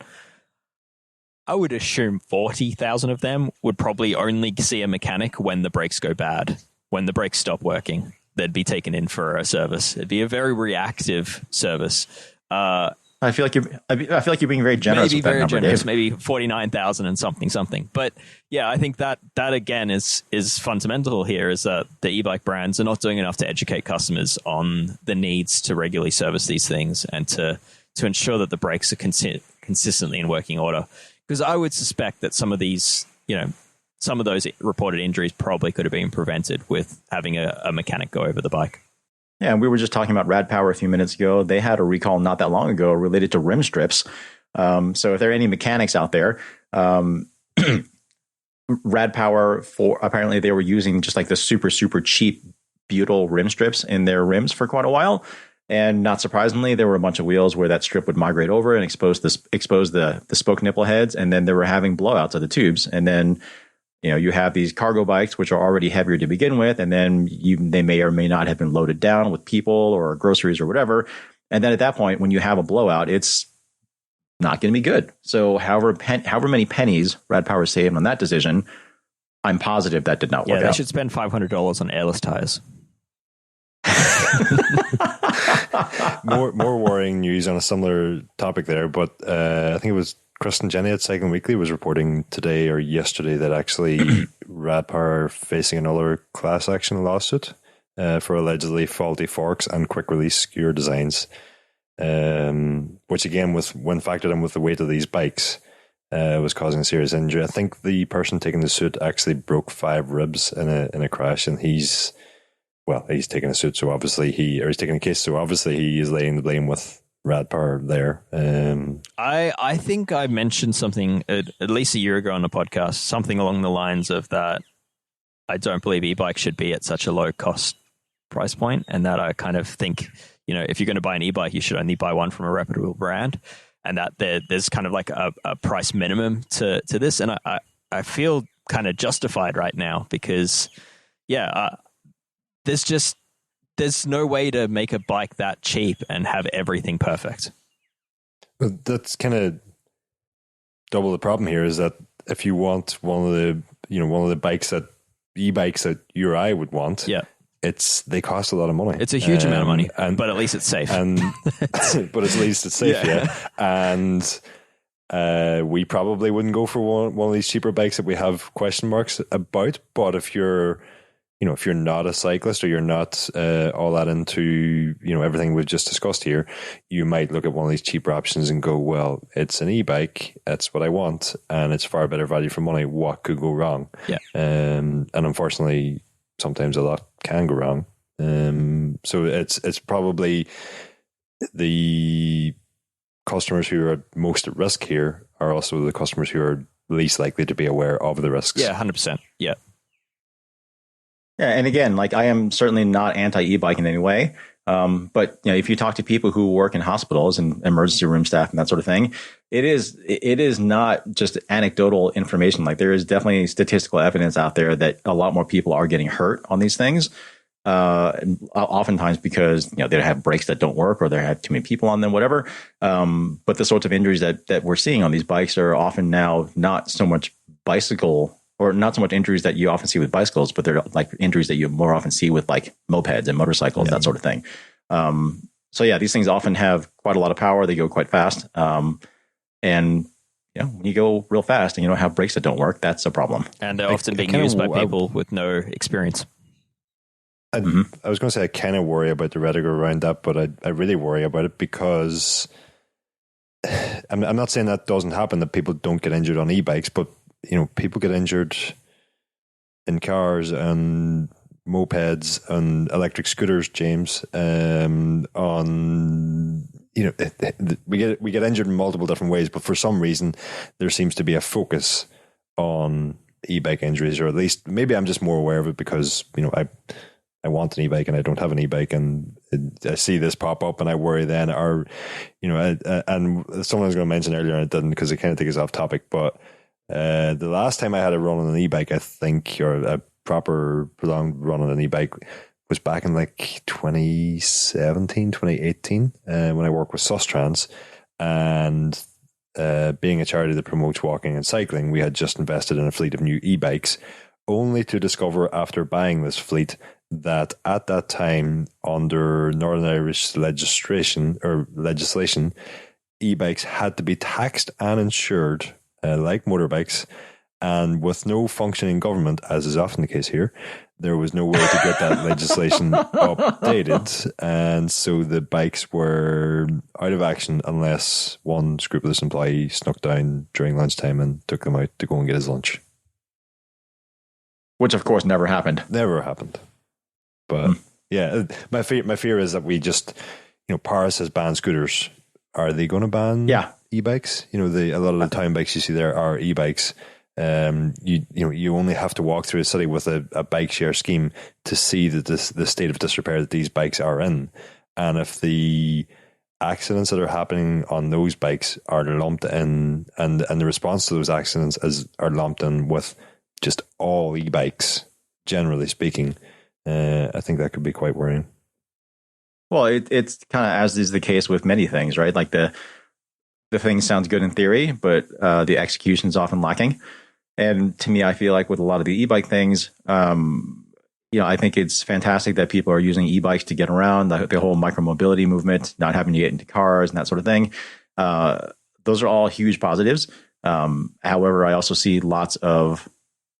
I would assume 40,000 of them would probably only see a mechanic when the brakes go bad, when the brakes stop working. They'd be taken in for a service. It'd be a very reactive service. I feel like you're being very generous. Maybe with that very number, generous. Dave. Maybe 49,000 and something. But yeah, I think that again is fundamental here. Is that the e-bike brands are not doing enough to educate customers on the needs to regularly service these things and to to ensure that the brakes are consistently in working order. Because I would suspect that some of these, some of those reported injuries probably could have been prevented with having a mechanic go over the bike. Yeah, and we were just talking about Rad Power a few minutes ago. They had a recall not that long ago related to rim strips. So if there are any mechanics out there, Rad Power, apparently they were using just like the super, super cheap butyl rim strips in their rims for quite a while. And not surprisingly, there were a bunch of wheels where that strip would migrate over and expose the spoke nipple heads. And then they were having blowouts of the tubes. And then, you have these cargo bikes, which are already heavier to begin with. And then they may or may not have been loaded down with people or groceries or whatever. And then at that point, when you have a blowout, it's not going to be good. So however many pennies Rad Power saved on that decision, I'm positive that did not work out. Yeah, they should spend $500 on airless tires. more worrying news on a similar topic there, but I think it was Kristen Jenny at Cycling Weekly was reporting today or yesterday that actually Rad Power facing another class action lawsuit for allegedly faulty forks and quick release skewer designs, which again, when factored in with the weight of these bikes, was causing a serious injury. I think the person taking the suit actually broke 5 ribs in a crash, and he's taking a suit, so obviously he's taking a case, so obviously he is laying the blame with Rad Power there. I think I mentioned something at least a year ago on the podcast, something along the lines of that I don't believe e-bikes should be at such a low cost price point, and that I kind of think, if you're going to buy an e-bike, you should only buy one from a reputable brand, and that there's kind of like a price minimum to this, and I feel kind of justified right now because, there's no way to make a bike that cheap and have everything perfect. But that's kind of double the problem here, is that if you want one of the bikes that e-bikes that you or I would want, they cost a lot of money. It's a huge amount of money, but at least it's safe. But at least it's safe, And we probably wouldn't go for one of these cheaper bikes that we have question marks about. But if you're not a cyclist, or you're not all that into, everything we've just discussed here, you might look at one of these cheaper options and go, well, it's an e-bike, that's what I want, and it's far better value for money. What could go wrong? Yeah. And unfortunately, sometimes a lot can go wrong. So it's probably the customers who are most at risk here are also the customers who are least likely to be aware of the risks. Yeah, 100%. Yeah. Yeah, and again, like I am certainly not anti-e-bike in any way, but if you talk to people who work in hospitals and emergency room staff and that sort of thing, it is not just anecdotal information. Like there is definitely statistical evidence out there that a lot more people are getting hurt on these things, oftentimes because they have brakes that don't work or they have too many people on them, whatever. But the sorts of injuries that we're seeing on these bikes are often now not so much injuries that you often see with bicycles, but they're like injuries that you more often see with like mopeds and motorcycles, that sort of thing. So these things often have quite a lot of power. They go quite fast. And when you go real fast and you don't have brakes that don't work, that's a problem. And they're often being used by people with no experience. I was going to say I kind of worry about the rhetoric around that, but I really worry about it because I'm not saying that doesn't happen, that people don't get injured on e-bikes, but people get injured in cars and mopeds and electric scooters, James. We get injured in multiple different ways, but for some reason there seems to be a focus on e-bike injuries, or at least maybe I'm just more aware of it because I want an e-bike and I don't have an e-bike, and I see this pop up and I worry then, and someone was going to mention earlier and it didn't because it kind of takes us off topic, but the last time I had a run on an e-bike, I think, or a proper prolonged run on an e-bike, was back in like 2017, 2018, when I worked with Sustrans, and being a charity that promotes walking and cycling, we had just invested in a fleet of new e-bikes, only to discover after buying this fleet that at that time, under Northern Irish legislation, e-bikes had to be taxed and insured like motorbikes, And with no functioning government, as is often the case here, there was no way to get that legislation updated. And so the bikes were out of action unless one scrupulous employee snuck down during lunchtime and took them out to go and get his lunch. Which, of course, never happened. Never happened. But yeah, my fear is that we just, Paris has banned scooters. Are they going to ban e-bikes? A lot of the town bikes you see there are e-bikes. You only have to walk through a city with a bike share scheme to see the state of disrepair that these bikes are in. And if the accidents that are happening on those bikes are lumped in, and the response to those accidents are lumped in with just all e-bikes, generally speaking, I think that could be quite worrying. Well, it's kind of as is the case with many things, right? Like the thing sounds good in theory, but the execution is often lacking. And to me, I feel like with a lot of the e-bike things, I think it's fantastic that people are using e-bikes to get around, the whole micromobility movement, not having to get into cars and that sort of thing. Those are all huge positives. However, I also see lots of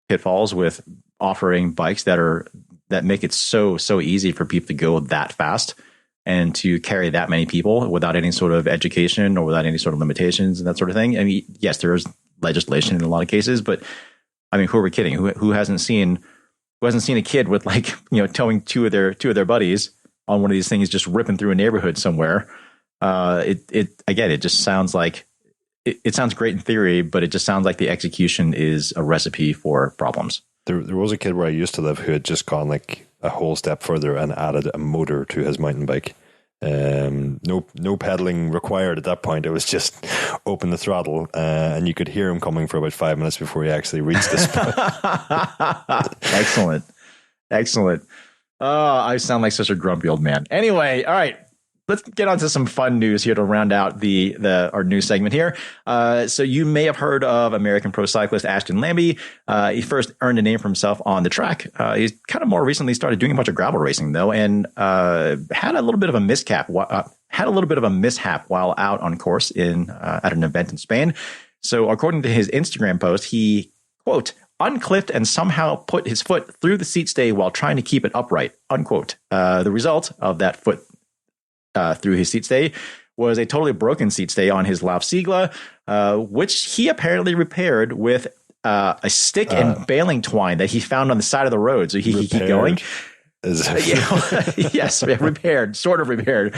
pitfalls with offering bikes that make it so easy for people to go that fast and to carry that many people without any sort of education or without any sort of limitations and that sort of thing. I mean, yes, there is legislation in a lot of cases, but I mean, who are we kidding? Who hasn't seen a kid with towing two of their buddies on one of these things just ripping through a neighborhood somewhere? It just sounds like it sounds great in theory, but it just sounds like the execution is a recipe for problems. There was a kid where I used to live who had just gone like a whole step further and added a motor to his mountain bike. No pedaling required at that point. It was just open the throttle, and you could hear him coming for about 5 minutes before he actually reached this point. Excellent. Oh, I sound like such a grumpy old man. Anyway, all right. Let's get on to some fun news here to round out our news segment here. So you may have heard of American pro cyclist Ashton Lambie. He first earned a name for himself on the track. He's kind of more recently started doing a bunch of gravel racing though, and had a little bit of a mishap. While out on course at an event in Spain. So according to his Instagram post, he quote unclipped and somehow put his foot through the seat stay while trying to keep it upright. Unquote. The result of that foot through his seat stay was a totally broken seat stay on his Laufsiegler, which he apparently repaired with a stick and baling twine that he found on the side of the road so he could keep going. Yes, repaired, sort of repaired.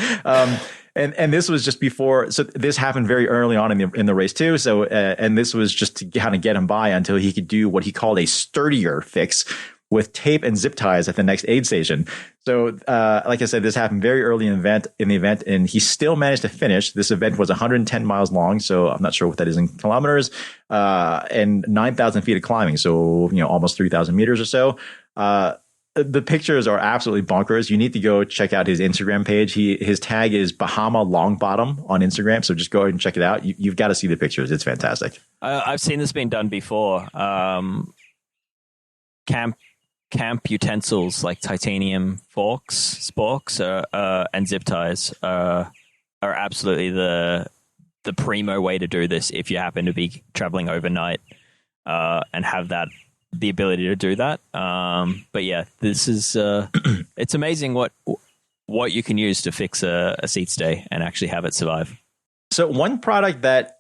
And this was just before. So this happened very early on in the race too. So and this was just to kind of get him by until he could do what he called a sturdier fix with tape and zip ties at the next aid station. So, like I said, this happened very early in the event, and he still managed to finish. This event was 110 miles long, so I'm not sure what that is in kilometers, and 9,000 feet of climbing, so almost 3,000 meters or so. The pictures are absolutely bonkers. You need to go check out his Instagram page. His tag is Bahama Longbottom on Instagram, so just go ahead and check it out. You've got to see the pictures; it's fantastic. I've seen this being done before. Camp utensils like titanium sporks, and zip ties are absolutely the primo way to do this if you happen to be traveling overnight and have the ability to do that. But yeah, this is it's amazing what you can use to fix a seat stay and actually have it survive. So one product that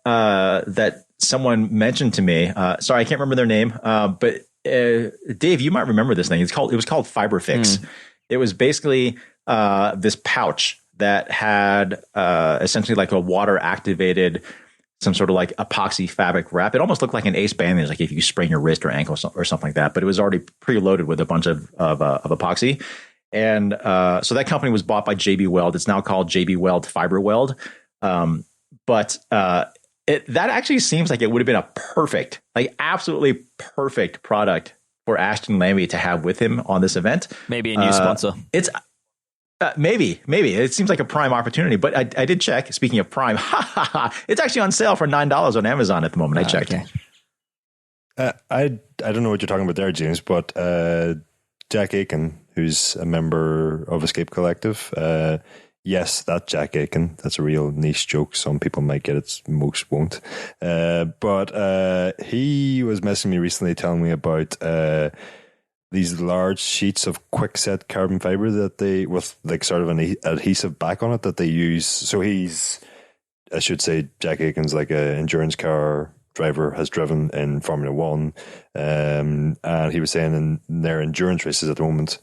someone mentioned to me, sorry, I can't remember their name, but Dave, you might remember this thing. It was called FiberFix. It was basically this pouch that had essentially like a water activated, some sort of like epoxy fabric wrap. It almost looked like an ace bandage, like if you sprain your wrist or ankle or something like that. But it was already preloaded with a bunch of epoxy. And so that company was bought by JB Weld. It's now called JB Weld Fiber Weld. But that actually seems like it would have been a perfect, like absolutely perfect product for Ashton Lambie to have with him on this event. Maybe a new sponsor. It's maybe it seems like a prime opportunity, but I did check. Speaking of prime, it's actually on sale for $9 on Amazon at the moment. I checked. Okay. I don't know what you're talking about there, James, but Jack Aiken, who's a member of Escape Collective, Yes, that Jack Aiken. That's a real niche joke. Some people might get it, most won't. But he was messaging me recently, telling me about these large sheets of quickset carbon fiber that they, with like sort of an adhesive back on it, that they use. So I should say, Jack Aiken's like an endurance car driver, has driven in Formula One, and he was saying in their endurance races at the moment,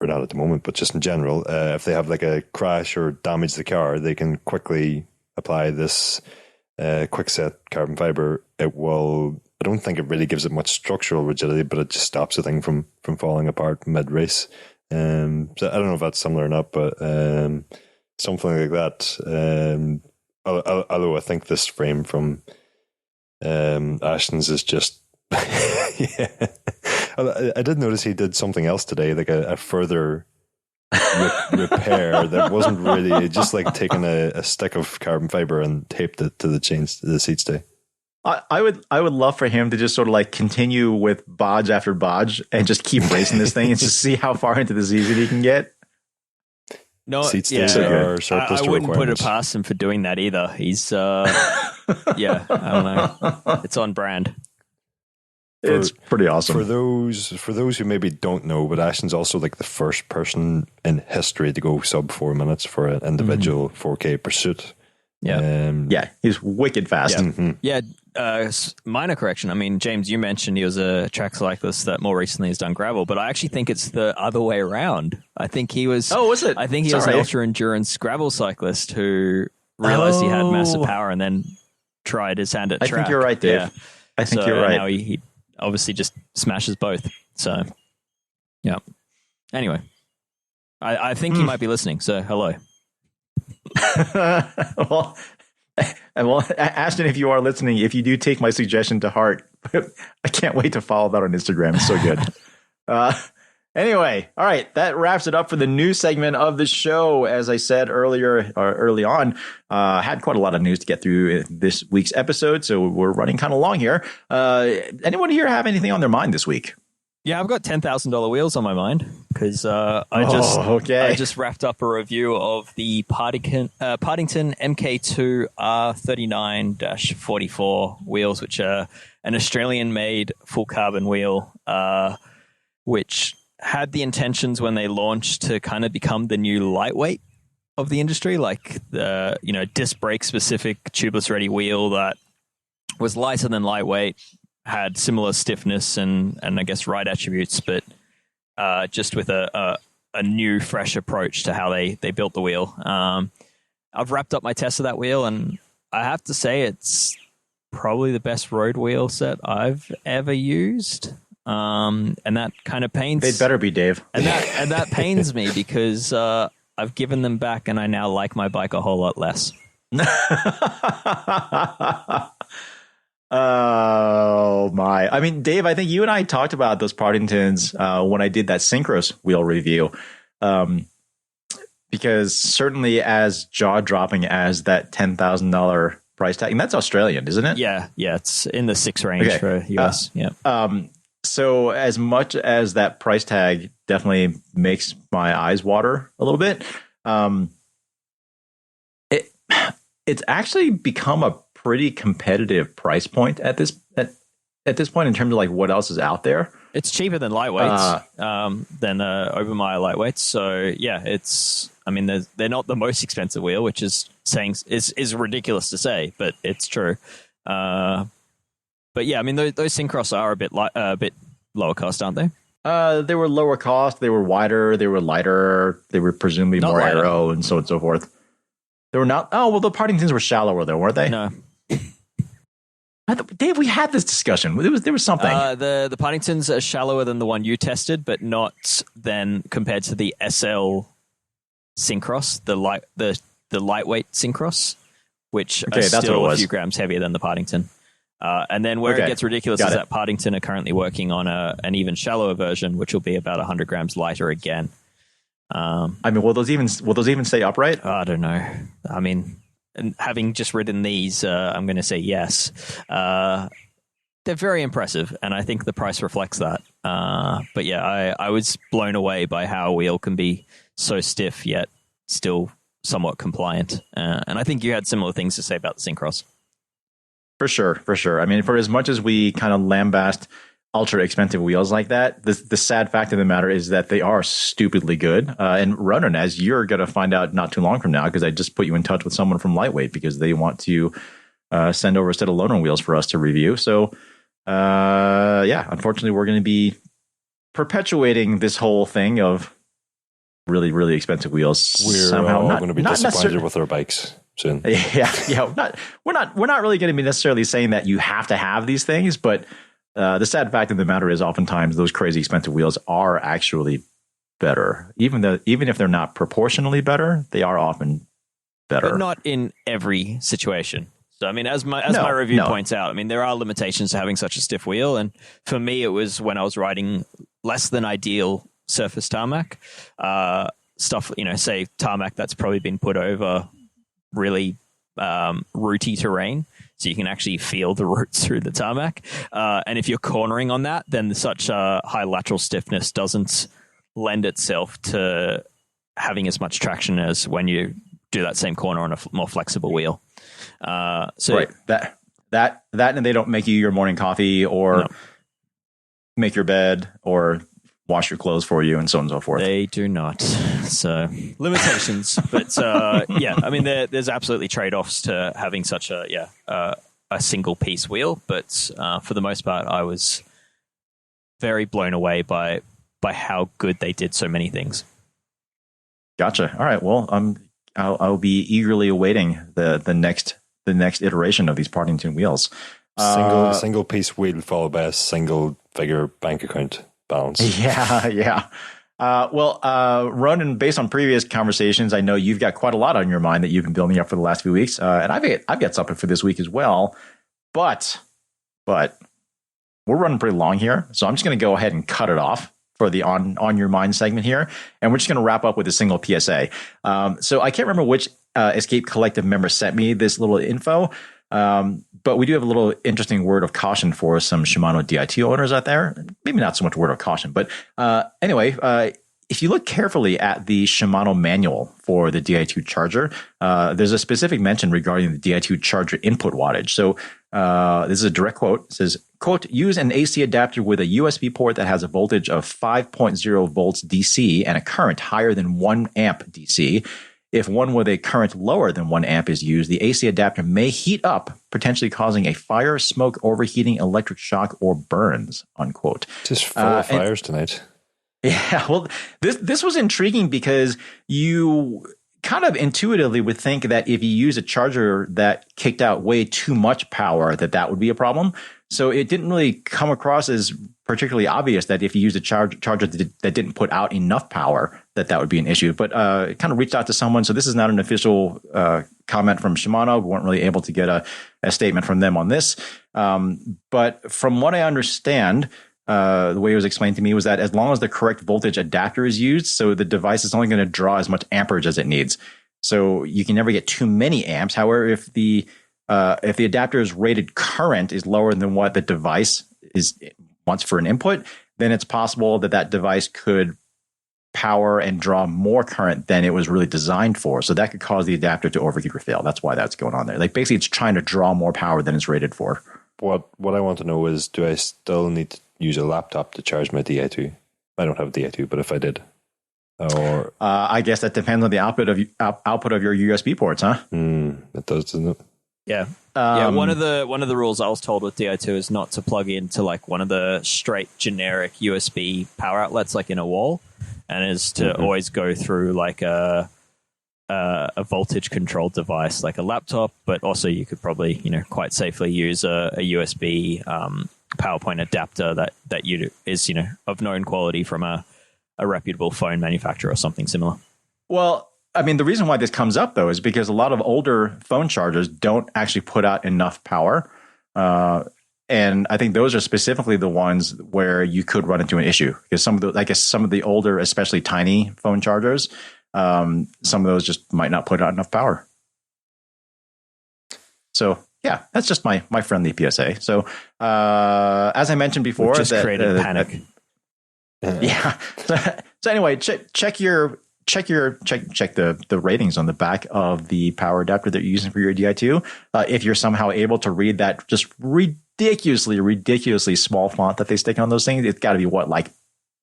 or not at the moment, but just in general, if they have like a crash or damage the car, they can quickly apply this quickset carbon fiber. It will, I don't think it really gives it much structural rigidity, but it just stops the thing from falling apart mid-race. So I don't know if that's similar or not, but something like that. Although I think this frame from Ashton's is just yeah. I did notice he did something else today, like a further repair that wasn't really just like taking a stick of carbon fiber and taped it to the chains, to the seat stay. I would love for him to just sort of like continue with bodge after bodge and just keep racing this thing and just see how far into the season he can get. No, seat stays are surplus I to wouldn't put it requirements. past him for doing that either. He's yeah, I don't know. It's on brand. It's pretty awesome. For those who maybe don't know, but Ashton's also like the first person in history to go sub 4 minutes for an individual 4K pursuit. Yeah. Yeah, he's wicked fast. Yeah. Mm-hmm. Yeah, minor correction. I mean, James, you mentioned he was a track cyclist that more recently has done gravel, but I actually think it's the other way around. I think he was. Oh, was it? I think he was an ultra endurance gravel cyclist who realized he had massive power and then tried his hand at track. I think you're right, Dave. Yeah. I think you're right. Now he obviously just smashes both. So, yeah. Anyway, I think he might be listening. So, hello. well, Ashton, if you are listening, if you do take my suggestion to heart, I can't wait to follow that on Instagram. It's so good. Anyway, all right, that wraps it up for the news segment of the show. As I said early on, had quite a lot of news to get through this week's episode, so we're running kind of long here. Anyone here have anything on their mind this week? Yeah, I've got $10,000 wheels on my mind because I just wrapped up a review of the Partington MK2 R39-44 wheels, which are an Australian-made full carbon wheel, which had the intentions when they launched to kind of become the new lightweight of the industry, like the disc brake specific tubeless ready wheel that was lighter than lightweight, had similar stiffness and I guess ride attributes, but just with a new, fresh approach to how they built the wheel. I've wrapped up my test of that wheel, and I have to say it's probably the best road wheel set I've ever used. And that kind of pains. They'd better be, Dave. And that pains me because I've given them back, and I now like my bike a whole lot less. Oh my. I mean, Dave, I think you and I talked about those Partingtons when I did that Synchros wheel review. Because certainly as jaw-dropping as that $10,000 price tag, and that's Australian, isn't it? Yeah, it's in the 6 range for US. So as much as that price tag definitely makes my eyes water a little bit, it's actually become a pretty competitive price point at this point in terms of like what else is out there. It's cheaper than lightweights, than Obermeyer lightweights. So yeah, they're not the most expensive wheel, which is ridiculous to say, but it's true. But yeah, I mean those Syncross are a bit lower cost, aren't they? They were lower cost. They were wider. They were lighter. They were presumably more aero and so on and so forth. They were not. Oh well, the Partingtons were shallower though, weren't they? No. Dave, we had this discussion. There was something. The Partingtons are shallower than the one you tested, but not then compared to the SL Syncross, the lightweight Syncross, which are still a few grams heavier than the Partington. And then where it gets ridiculous is that Partington are currently working on an even shallower version, which will be about 100 grams lighter again. I mean, will those even stay upright? I don't know. I mean, and having just ridden these, I'm going to say yes. They're very impressive, and I think the price reflects that. But yeah, I was blown away by how a wheel can be so stiff yet still somewhat compliant. And I think you had similar things to say about the Syncross. For sure. I mean, for as much as we kind of lambast ultra expensive wheels like that, the sad fact of the matter is that they are stupidly good. And Ronan, as you're going to find out not too long from now, because I just put you in touch with someone from Lightweight because they want to send over a set of Ronan wheels for us to review. So, unfortunately, we're going to be perpetuating this whole thing of really, really expensive wheels. We're somehow going to be disappointed with our bikes soon. Yeah. We're not really going to be necessarily saying that you have to have these things, but the sad fact of the matter is, oftentimes those crazy expensive wheels are actually better, even if they're not proportionally better. They are often better, but not in every situation. So, I mean, as my review points out, I mean, there are limitations to having such a stiff wheel. And for me, it was when I was riding less than ideal surface tarmac, stuff, say tarmac that's probably been put over really rooty terrain. So you can actually feel the roots through the tarmac. And if you're cornering on that, then such high lateral stiffness doesn't lend itself to having as much traction as when you do that same corner on a more flexible wheel. Right. That and they don't make you your morning coffee or make your bed or wash your clothes for you and so on and so forth. They do not. So limitations, but I mean, there's absolutely trade-offs to having such a single piece wheel. But for the most part, I was very blown away by how good they did so many things. Gotcha. All right. Well, I'll be eagerly awaiting the next iteration of these Partington wheels. Single piece wheel followed by a single figure bank account balance. Yeah. Ronan, based on previous conversations, I know you've got quite a lot on your mind that you've been building up for the last few weeks, and I've got something for this week as well. But we're running pretty long here, so I'm just going to go ahead and cut it off for the on your mind segment here, and we're just going to wrap up with a single PSA. So I can't remember which Escape Collective member sent me this little info, but we do have a little interesting word of caution for some Shimano Di2 owners out there. Maybe not so much word of caution, but anyway, if you look carefully at the Shimano manual for the Di2 charger, there's a specific mention regarding the Di2 charger input wattage. So this is a direct quote. It says, quote, use an AC adapter with a USB port that has a voltage of 5.0 volts DC and a current higher than 1 amp DC. If one with a current lower than 1 amp is used, the AC adapter may heat up, potentially causing a fire, smoke, overheating, electric shock, or burns, unquote. Just full of fires tonight. Yeah, well, this was intriguing because you kind of intuitively would think that if you use a charger that kicked out way too much power, that would be a problem. So it didn't really come across as particularly obvious that if you used a charger that didn't put out enough power, that would be an issue. But it kind of reached out to someone. So this is not an official comment from Shimano. We weren't really able to get a statement from them on this. But from what I understand, the way it was explained to me was that as long as the correct voltage adapter is used, so the device is only going to draw as much amperage as it needs. So you can never get too many amps. However, if the adapter's rated current is lower than what the device wants for an input, then it's possible that device could power and draw more current than it was really designed for. So that could cause the adapter to overheat or fail. That's why that's going on there. Like basically it's trying to draw more power than it's rated for. What I want to know is, do I still need to use a laptop to charge my Di2? I don't have a Di2, but if I did, or I guess that depends on the output of your USB ports, huh? It does, doesn't it? Yeah. One of the rules I was told with Di2 is not to plug into like one of the straight generic USB power outlets like in a wall, and is to always go through like a voltage controlled device like a laptop, but also you could probably quite safely use a USB PowerPoint adapter that is of known quality from a reputable phone manufacturer or something similar. Well, I mean, the reason why this comes up, though, is because a lot of older phone chargers don't actually put out enough power. And I think those are specifically the ones where you could run into an issue, because some of the older, especially tiny phone chargers, some of those just might not put out enough power. So, yeah, that's just my friendly PSA. So, as I mentioned before, just created panic. Yeah. So anyway, check your check the ratings on the back of the power adapter that you're using for your Di2. If you're somehow able to read that just ridiculously small font that they stick on those things, it's got to be what, like,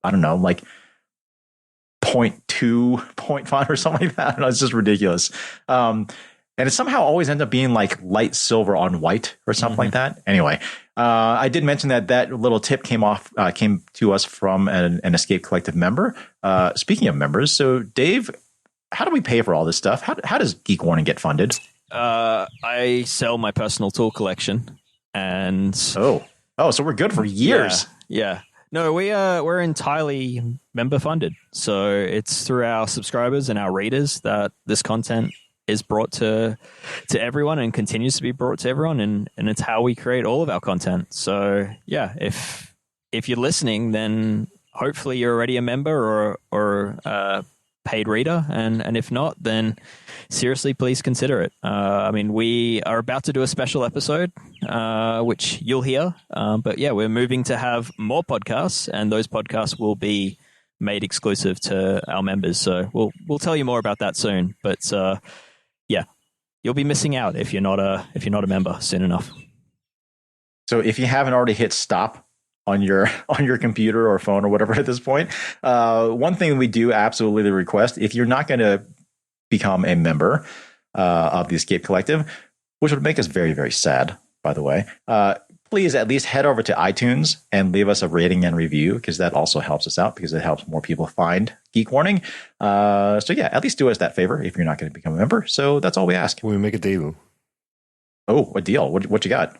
I don't know, like 0.2 point font or something like that. I don't know, it's just ridiculous. And it somehow always ends up being like light silver on white or something like that. Anyway, I did mention that little tip came to us from an Escape Collective member. Speaking of members, so Dave, how do we pay for all this stuff? How does Geek Warning get funded? I sell my personal tool collection, and so we're good for years. Yeah. No, we're entirely member funded. So it's through our subscribers and our readers that this content is brought to everyone and continues to be brought to everyone, and it's how we create all of our content. So yeah, if you're listening, then hopefully you're already a member or a paid reader, and if not, then seriously, please consider it. I mean, we are about to do a special episode, which you'll hear, but yeah, we're moving to have more podcasts, and those podcasts will be made exclusive to our members. So we'll tell you more about that soon, but yeah, you'll be missing out if you're not a member soon enough. So if you haven't already hit stop on your computer or phone or whatever at this point, one thing we do absolutely request, if you're not going to become a member of the Escape Collective, which would make us very, very sad, by the way, please at least head over to iTunes and leave us a rating and review, because that also helps us out, because it helps more people find Geek Warning. So yeah, at least do us that favor if you're not going to become a member. So that's all we ask. We make a deal. Oh, a deal. What you got?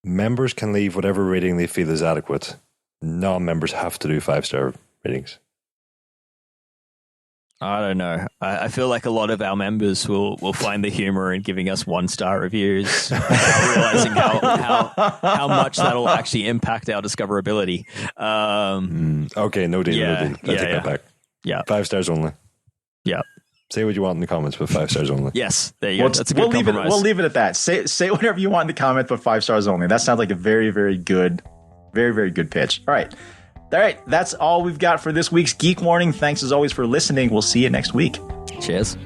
Members can leave whatever rating they feel is adequate. Non-members have to do 5-star ratings. I don't know. I feel like a lot of our members will find the humor in giving us 1-star reviews, without realizing how much that'll actually impact our discoverability. Okay, no deal. No deal. I take that back. Yeah, 5 stars only. Yeah. Say what you want in the comments, but 5 stars only. Yes, there you go. That's a good compromise. We'll leave it at that. Say whatever you want in the comments, but 5 stars only. That sounds like a very, very good pitch. All right. That's all we've got for this week's Geek Warning. Thanks as always for listening. We'll see you next week. Cheers.